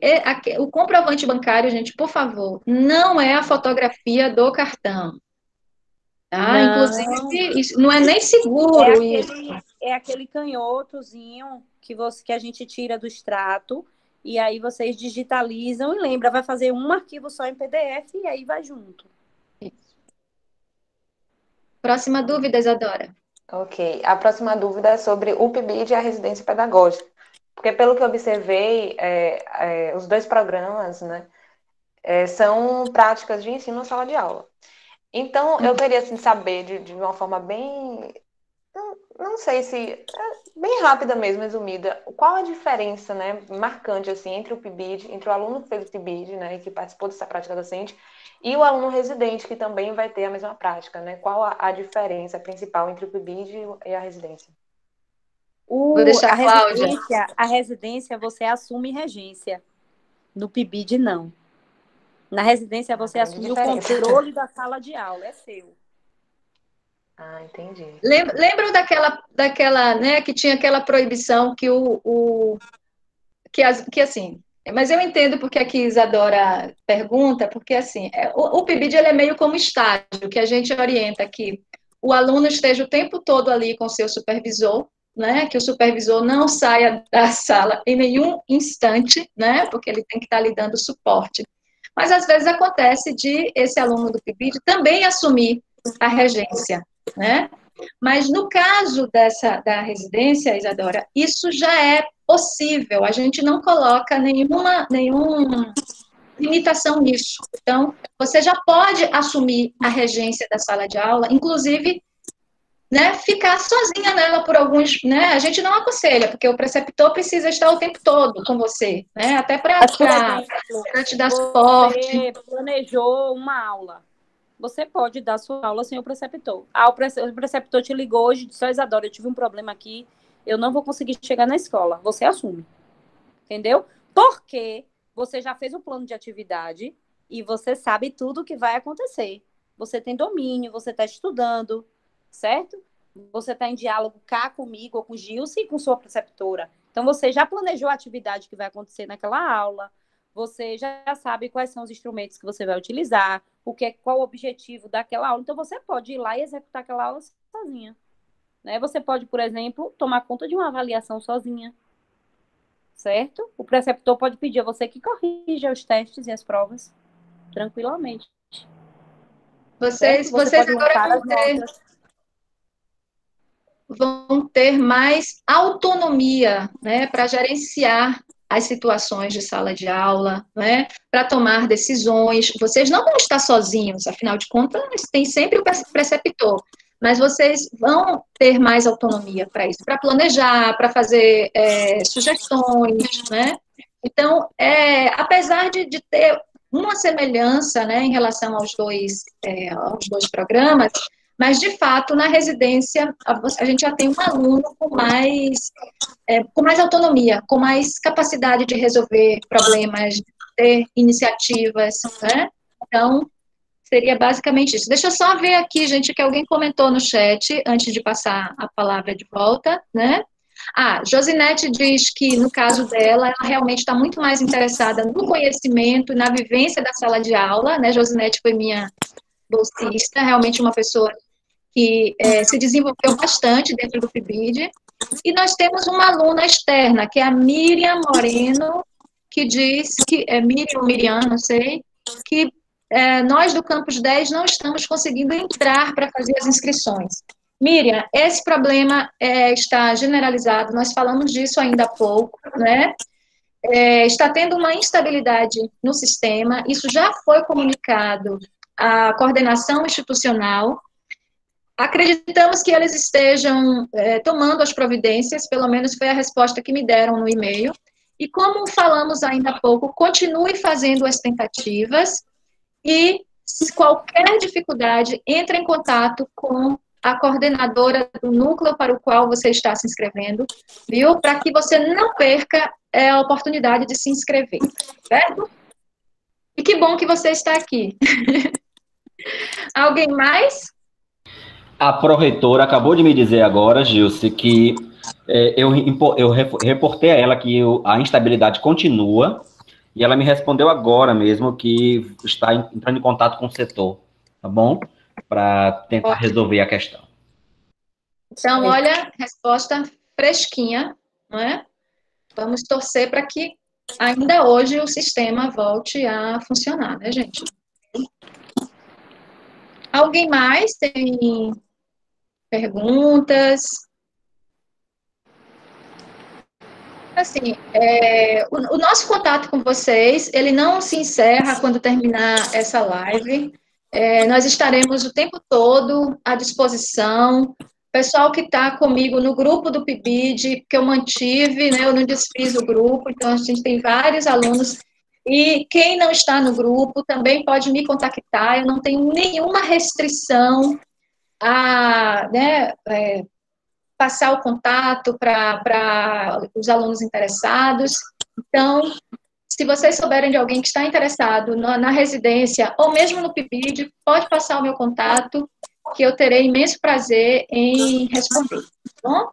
o comprovante bancário, gente, por favor, não é a fotografia do cartão. Tá? Inclusive, isso não é nem seguro isso. É aquele canhotozinho que a gente tira do extrato, e aí vocês digitalizam e lembra, vai fazer um arquivo só em PDF e aí vai junto. Isso. Próxima dúvida, Isadora. Ok. A próxima dúvida é sobre o PIBID e a residência pedagógica. Porque, pelo que eu observei, os dois programas, né, são práticas de ensino na sala de aula. Então, eu queria assim, saber, de uma forma bem... Não sei se... bem rápida mesmo, resumida. Qual a diferença, né, marcante, assim, entre o PIBID, entre o aluno que fez o PIBID, né, e que participou dessa prática docente, e o aluno residente, que também vai ter a mesma prática, né? Qual a diferença principal entre o PIBID e a residência? Vou deixar a Cláudia. A residência, você assume regência. No PIBID, não. Na residência, você assume o controle da sala de aula, é seu. Ah, entendi. Lembram daquela, né, que tinha aquela proibição que assim, mas eu entendo porque aqui Isadora pergunta, porque assim, o PIBID ele é meio como estágio, que a gente orienta que o aluno esteja o tempo todo ali com o seu supervisor, né, que o supervisor não saia da sala em nenhum instante, né, porque ele tem que estar lhe dando suporte. Mas às vezes acontece de esse aluno do PIBID também assumir a regência, né? Mas no caso da residência, Isadora, isso já é possível, a gente não coloca nenhuma limitação nisso. Então, você já pode assumir a regência da sala de aula, inclusive, né, ficar sozinha nela por alguns, né, a gente não aconselha, porque o preceptor precisa estar o tempo todo com você, né, até para te dar suporte. Você planejou uma aula, você pode dar sua aula sem o preceptor. O preceptor te ligou hoje e disse, Isadora, eu tive um problema aqui, eu não vou conseguir chegar na escola. Você assume. Entendeu? Porque você já fez o plano de atividade e você sabe tudo o que vai acontecer. Você tem domínio, você está estudando, certo? Você está em diálogo cá comigo, ou com o Gilson e com sua preceptora. Então, você já planejou a atividade que vai acontecer naquela aula, você já sabe quais são os instrumentos que você vai utilizar, qual o objetivo daquela aula. Então, você pode ir lá e executar aquela aula sozinha. Né? Você pode, por exemplo, tomar conta de uma avaliação sozinha. Certo? O preceptor pode pedir a você que corrija os testes e as provas tranquilamente. Vocês agora vão ter mais autonomia, né, para gerenciar as situações de sala de aula, né, para tomar decisões. Vocês não vão estar sozinhos, afinal de contas, tem sempre o preceptor, mas vocês vão ter mais autonomia para isso, para planejar, para fazer sugestões, né? Então, apesar de ter uma semelhança, né, em relação aos dois programas, mas, de fato, na residência, a gente já tem um aluno com mais autonomia, com mais capacidade de resolver problemas, de ter iniciativas, né? Então, seria basicamente isso. Deixa eu só ver aqui, gente, que alguém comentou no chat, antes de passar a palavra de volta, né? Josinete diz que, no caso dela, ela realmente está muito mais interessada no conhecimento e na vivência da sala de aula, né? Josinete foi minha bolsista, realmente uma pessoa que se desenvolveu bastante dentro do PIBID. E nós temos uma aluna externa, que é a Miriam Moreno, que diz que, Miriam ou Miriam, não sei, que nós do Campus 10 não estamos conseguindo entrar para fazer as inscrições. Miriam, esse problema está generalizado, nós falamos disso ainda há pouco, né? Está tendo uma instabilidade no sistema, isso já foi comunicado à coordenação institucional. Acreditamos que eles estejam tomando as providências, pelo menos foi a resposta que me deram no e-mail. E como falamos ainda há pouco, continue fazendo as tentativas e, se qualquer dificuldade, entre em contato com a coordenadora do núcleo para o qual você está se inscrevendo, viu? Para que você não perca a oportunidade de se inscrever, certo? E que bom que você está aqui. Alguém mais? A pró-reitora acabou de me dizer agora, Gilce, que eu reportei a ela que a instabilidade continua, e ela me respondeu agora mesmo que está entrando em contato com o setor, tá bom? Para tentar resolver a questão. Então, olha, resposta fresquinha, não é? Vamos torcer para que ainda hoje o sistema volte a funcionar, né, gente? Alguém mais tem perguntas? Assim, o nosso contato com vocês, ele não se encerra quando terminar essa live. Nós estaremos o tempo todo à disposição. Pessoal que está comigo no grupo do PIBID, que eu mantive, né, eu não desfiz o grupo, então a gente tem vários alunos. E quem não está no grupo também pode me contactar, eu não tenho nenhuma restrição a, né, passar o contato para os alunos interessados. Então, se vocês souberem de alguém que está interessado na residência, ou mesmo no PIBID, pode passar o meu contato, que eu terei imenso prazer em responder, tá bom?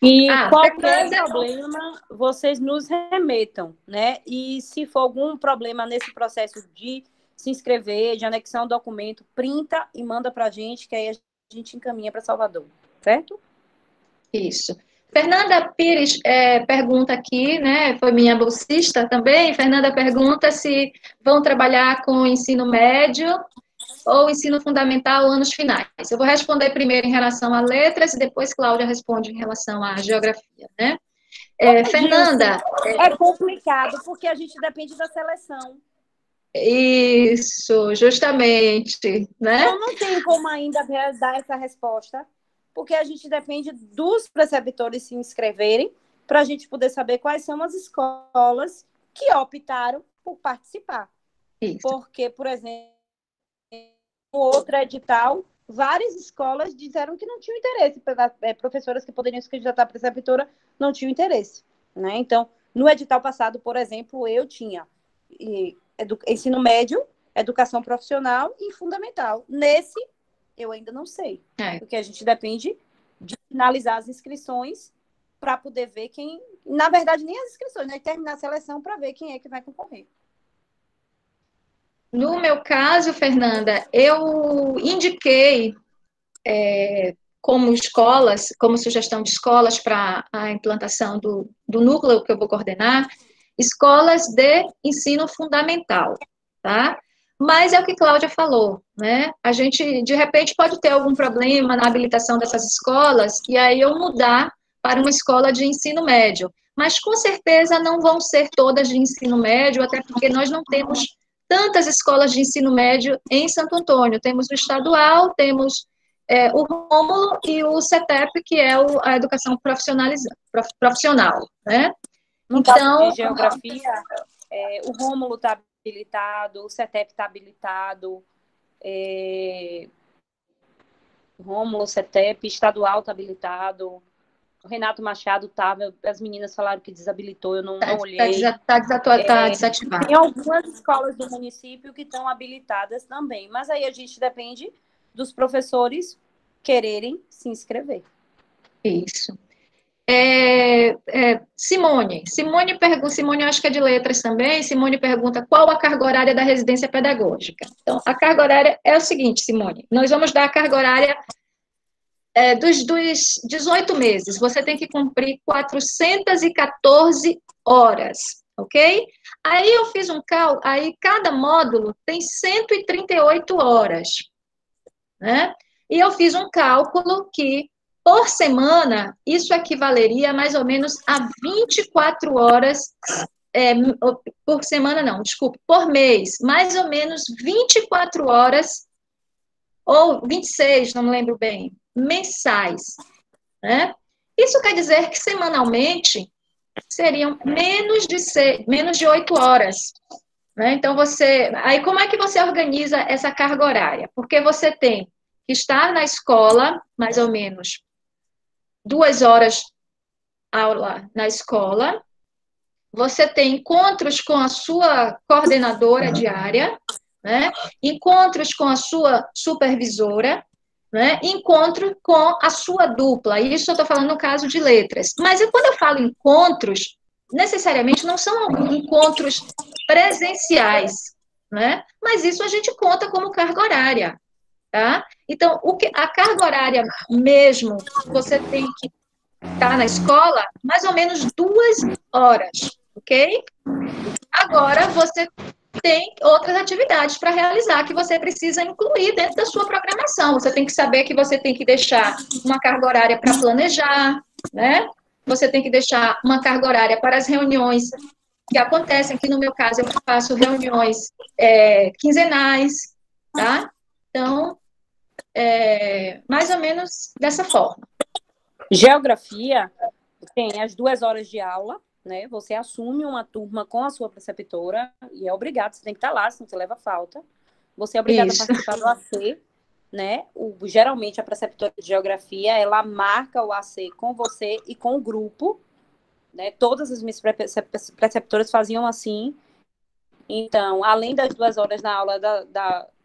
E qualquer problema, vocês nos remetam, né? E se for algum problema nesse processo de se inscrever, de anexar um documento, printa e manda para a gente, que aí a gente encaminha para Salvador, certo? Isso. Fernanda Pires pergunta aqui, né? Foi minha bolsista também. Fernanda pergunta se vão trabalhar com o ensino médio ou ensino fundamental anos finais. Eu vou responder primeiro em relação a letras e depois Cláudia responde em relação à geografia, né? Fernanda... É complicado, porque a gente depende da seleção. Isso, justamente, né? Eu não tenho como ainda dar essa resposta, porque a gente depende dos preceptores se inscreverem, para a gente poder saber quais são as escolas que optaram por participar. Isso. Porque, por exemplo, no outro edital, várias escolas disseram que não tinham interesse, professoras que poderiam se candidatar a preceptora não tinham interesse, né? Então, no edital passado, por exemplo, eu tinha ensino médio, educação profissional e fundamental. Nesse, eu ainda não sei, porque a gente depende de finalizar as inscrições para poder ver quem... Na verdade, nem as inscrições, né? Terminar a seleção para ver quem é que vai concorrer. No meu caso, Fernanda, eu indiquei como escolas, como sugestão de escolas para a implantação do núcleo que eu vou coordenar, escolas de ensino fundamental, tá? Mas é o que Cláudia falou, né? A gente, de repente, pode ter algum problema na habilitação dessas escolas, e aí eu mudar para uma escola de ensino médio. Mas, com certeza, não vão ser todas de ensino médio, até porque nós não temos tantas escolas de ensino médio em Santo Antônio. Temos o estadual, temos o Rômulo e o CETEP, que é a educação profissional, né? No caso de geografia, o Rômulo está habilitado, o CETEP está habilitado, Rômulo, CETEP, estadual está habilitado, o Renato Machado está, as meninas falaram que desabilitou, eu não olhei. Está desativado. Tem algumas escolas do município que estão habilitadas também, mas aí a gente depende dos professores quererem se inscrever. Isso. Simone eu acho que é de letras também. Simone pergunta qual a carga horária da residência pedagógica. Então, a carga horária é o seguinte, Simone, nós vamos dar a carga horária dos 18 meses. Você tem que cumprir 414 horas, ok? Aí eu fiz um cálculo, aí cada módulo tem 138 horas, né? E eu fiz um cálculo que, por semana, isso equivaleria mais ou menos a 24 horas, por semana não, desculpe, por mês, mais ou menos 24 horas, ou 26, não me lembro bem, mensais, né? Isso quer dizer que semanalmente seriam menos de 8 horas, né? Então, aí como é que você organiza essa carga horária? Porque você tem que estar na escola, mais ou menos 2 horas aula na escola, você tem encontros com a sua coordenadora diária, né? Encontros com a sua supervisora, né? Encontro com a sua dupla. Isso eu estou falando no caso de letras. Mas quando eu falo encontros, necessariamente não são encontros presenciais, né? Mas isso a gente conta como carga horária, tá? Então, a carga horária mesmo, você tem que estar na escola mais ou menos 2 horas, ok? Agora, você tem outras atividades para realizar que você precisa incluir dentro da sua programação. Você tem que saber que você tem que deixar uma carga horária para planejar, né? Você tem que deixar uma carga horária para as reuniões que acontecem. Aqui no meu caso, eu faço reuniões quinzenais, tá? Então, mais ou menos dessa forma. Geografia tem as 2 horas de aula, né? Você assume uma turma com a sua preceptora e é obrigado, você tem que estar lá, senão você leva falta. Você é obrigado a participar do AC, né? Geralmente a preceptora de geografia, ela marca o AC com você e com o grupo, né? Todas as minhas preceptoras faziam assim. Então, além das 2 horas na aula,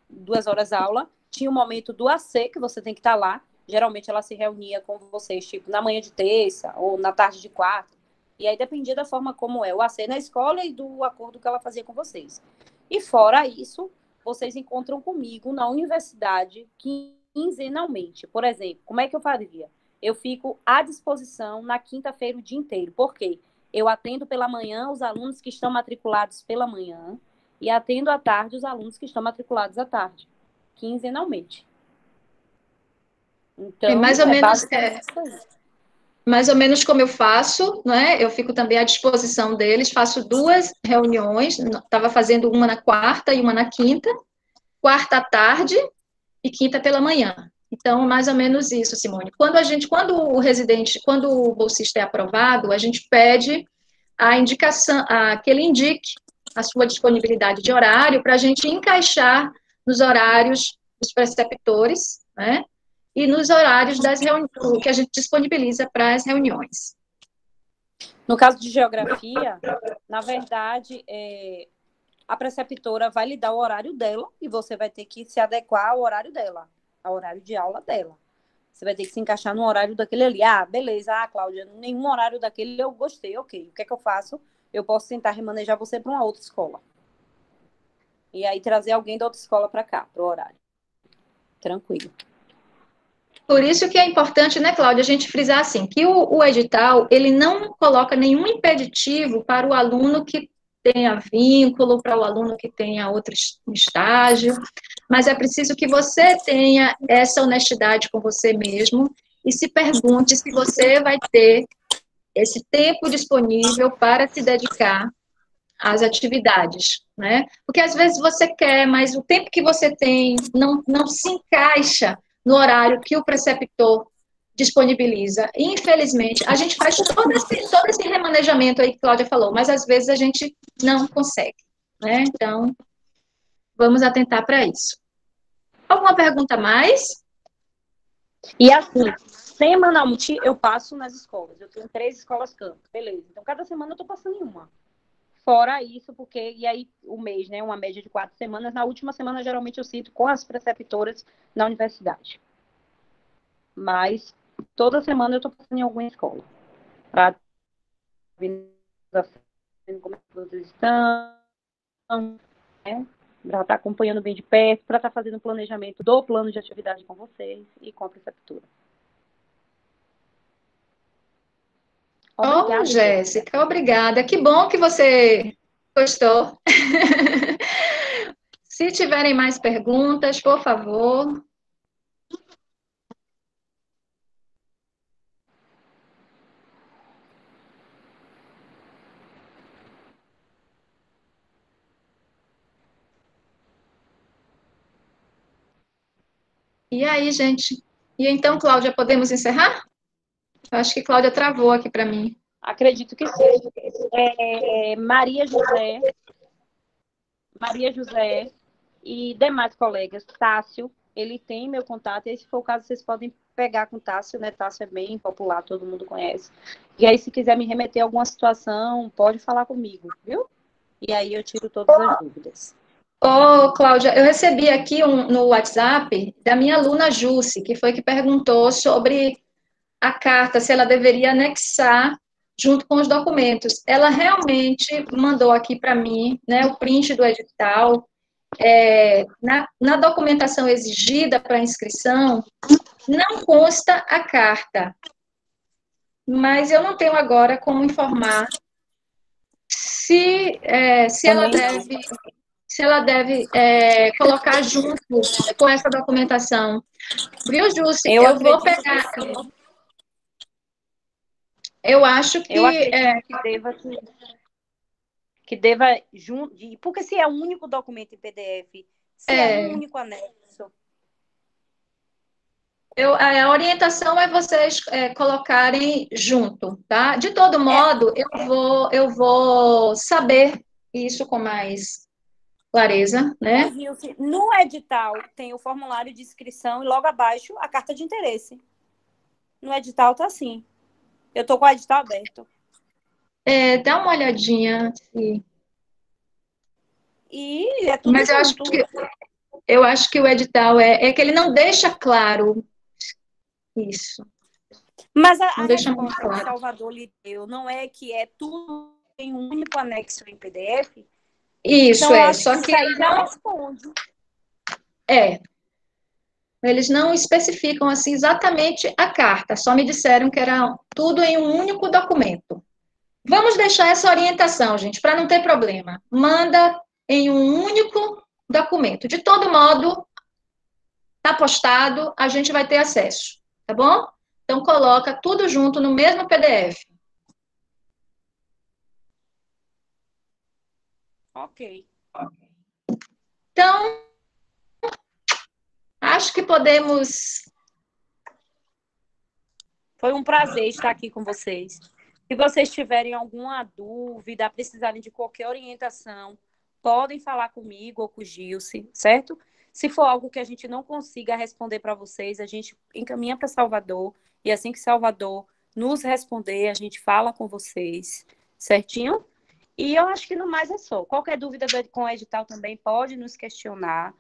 2 horas aula, tinha o momento do AC, que você tem que estar lá. Geralmente ela se reunia com vocês, tipo, na manhã de terça ou na tarde de quarta. E aí dependia da forma como é o AC na escola e do acordo que ela fazia com vocês. E fora isso, vocês encontram comigo na universidade quinzenalmente. Por exemplo, como é que eu faria? Eu fico à disposição na quinta-feira o dia inteiro. Por quê? Eu atendo pela manhã os alunos que estão matriculados pela manhã e atendo à tarde os alunos que estão matriculados à tarde, quinzenalmente. Então, mais ou menos como eu faço, né? Eu fico também à disposição deles, faço 2 reuniões, estava fazendo uma na quarta e uma na quinta, quarta à tarde e quinta pela manhã. Então, mais ou menos isso, Simone. Quando o bolsista é aprovado, a gente pede a indicação, que ele indique a sua disponibilidade de horário para a gente encaixar nos horários dos preceptores, né? E nos horários das reuniões que a gente disponibiliza para as reuniões. No caso de geografia, na verdade, a preceptora vai lhe dar o horário dela e você vai ter que se adequar ao horário dela, ao horário de aula dela. Você vai ter que se encaixar no horário daquele ali. Ah, beleza, Cláudia, nenhum horário daquele eu gostei, ok. O que é que eu faço? Eu posso tentar remanejar você para uma outra escola. E aí trazer alguém da outra escola para cá, para o horário. Tranquilo. Por isso que é importante, né, Cláudia, a gente frisar assim, que o edital, ele não coloca nenhum impeditivo para o aluno que tenha vínculo, para o aluno que tenha outro estágio, mas é preciso que você tenha essa honestidade com você mesmo e se pergunte se você vai ter esse tempo disponível para se dedicar às atividades, né? Porque às vezes você quer, mas o tempo que você tem não se encaixa no horário que o preceptor disponibiliza. E, infelizmente, a gente faz todo esse remanejamento aí que a Cláudia falou, mas às vezes a gente não consegue, né? Então, vamos atentar para isso. Alguma pergunta a mais? E assim, semanalmente eu passo nas escolas. Eu tenho 3 escolas campo, beleza. Então, cada semana eu estou passando em uma. Fora isso, porque, e aí o mês, né, uma média de 4 semanas, na última semana geralmente eu cito com as preceptoras na universidade. Mas toda semana eu estou passando em alguma escola. Para ver como vocês estão, né? Para estar acompanhando bem de perto, para estar fazendo o planejamento do plano de atividade com vocês e com a preceptora. Obrigada, Jéssica, obrigada. Que bom que você gostou. Se tiverem mais perguntas, por favor. E aí, gente? E então, Cláudia, podemos encerrar? Eu acho que Cláudia travou aqui para mim. Acredito que sim. Maria José e demais colegas. Tássio, ele tem meu contato, e se for o caso, vocês podem pegar com o Tássio, né? Tássio é bem popular, todo mundo conhece. E aí, se quiser me remeter a alguma situação, pode falar comigo, viu? E aí eu tiro todas as dúvidas. Cláudia, eu recebi aqui no WhatsApp da minha aluna Jussi, que foi que perguntou sobre a carta, se ela deveria anexar junto com os documentos. Ela realmente mandou aqui para mim, né, o print do edital. Na documentação exigida para inscrição, não consta a carta, mas eu não tenho agora como informar se ela deve colocar junto com essa documentação. Viu, Jussi? Eu vou pegar. Eu acho que. Eu acredito que deva porque se é um único documento em PDF, se é um único anexo. A orientação é vocês colocarem junto, tá? De todo modo, eu vou saber isso com mais clareza, né? No edital tem o formulário de inscrição e logo abaixo a carta de interesse. No edital tá assim. Eu tô com o edital aberto. Dá uma olhadinha. Sim. E é tudo Mas junto. eu acho que o edital é que ele não deixa claro isso. Mas a resposta que Salvador lhe deu não é que é tudo em um único anexo em PDF? Isso, então, só que aí já responde. Eles não especificam assim exatamente a carta, só me disseram que era tudo em um único documento. Vamos deixar essa orientação, gente, para não ter problema. Manda em um único documento. De todo modo, tá postado, a gente vai ter acesso, tá bom? Então, coloca tudo junto no mesmo PDF. Ok. Então, acho que podemos... Foi um prazer estar aqui com vocês. Se vocês tiverem alguma dúvida, precisarem de qualquer orientação, podem falar comigo ou com o Gilce, certo? Se for algo que a gente não consiga responder para vocês, a gente encaminha para Salvador, e assim que Salvador nos responder, a gente fala com vocês, certinho? E eu acho que no mais é só. Qualquer dúvida com o edital também pode nos questionar,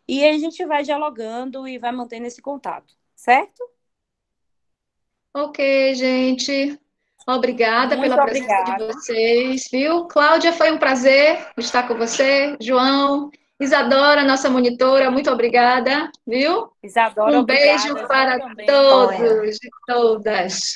e a gente vai dialogando e vai mantendo esse contato, certo? Ok, gente. Obrigada pela presença de vocês, viu? Cláudia, foi um prazer estar com você. João, Isadora, nossa monitora, muito obrigada, viu? Isadora, um beijo para todos e todas.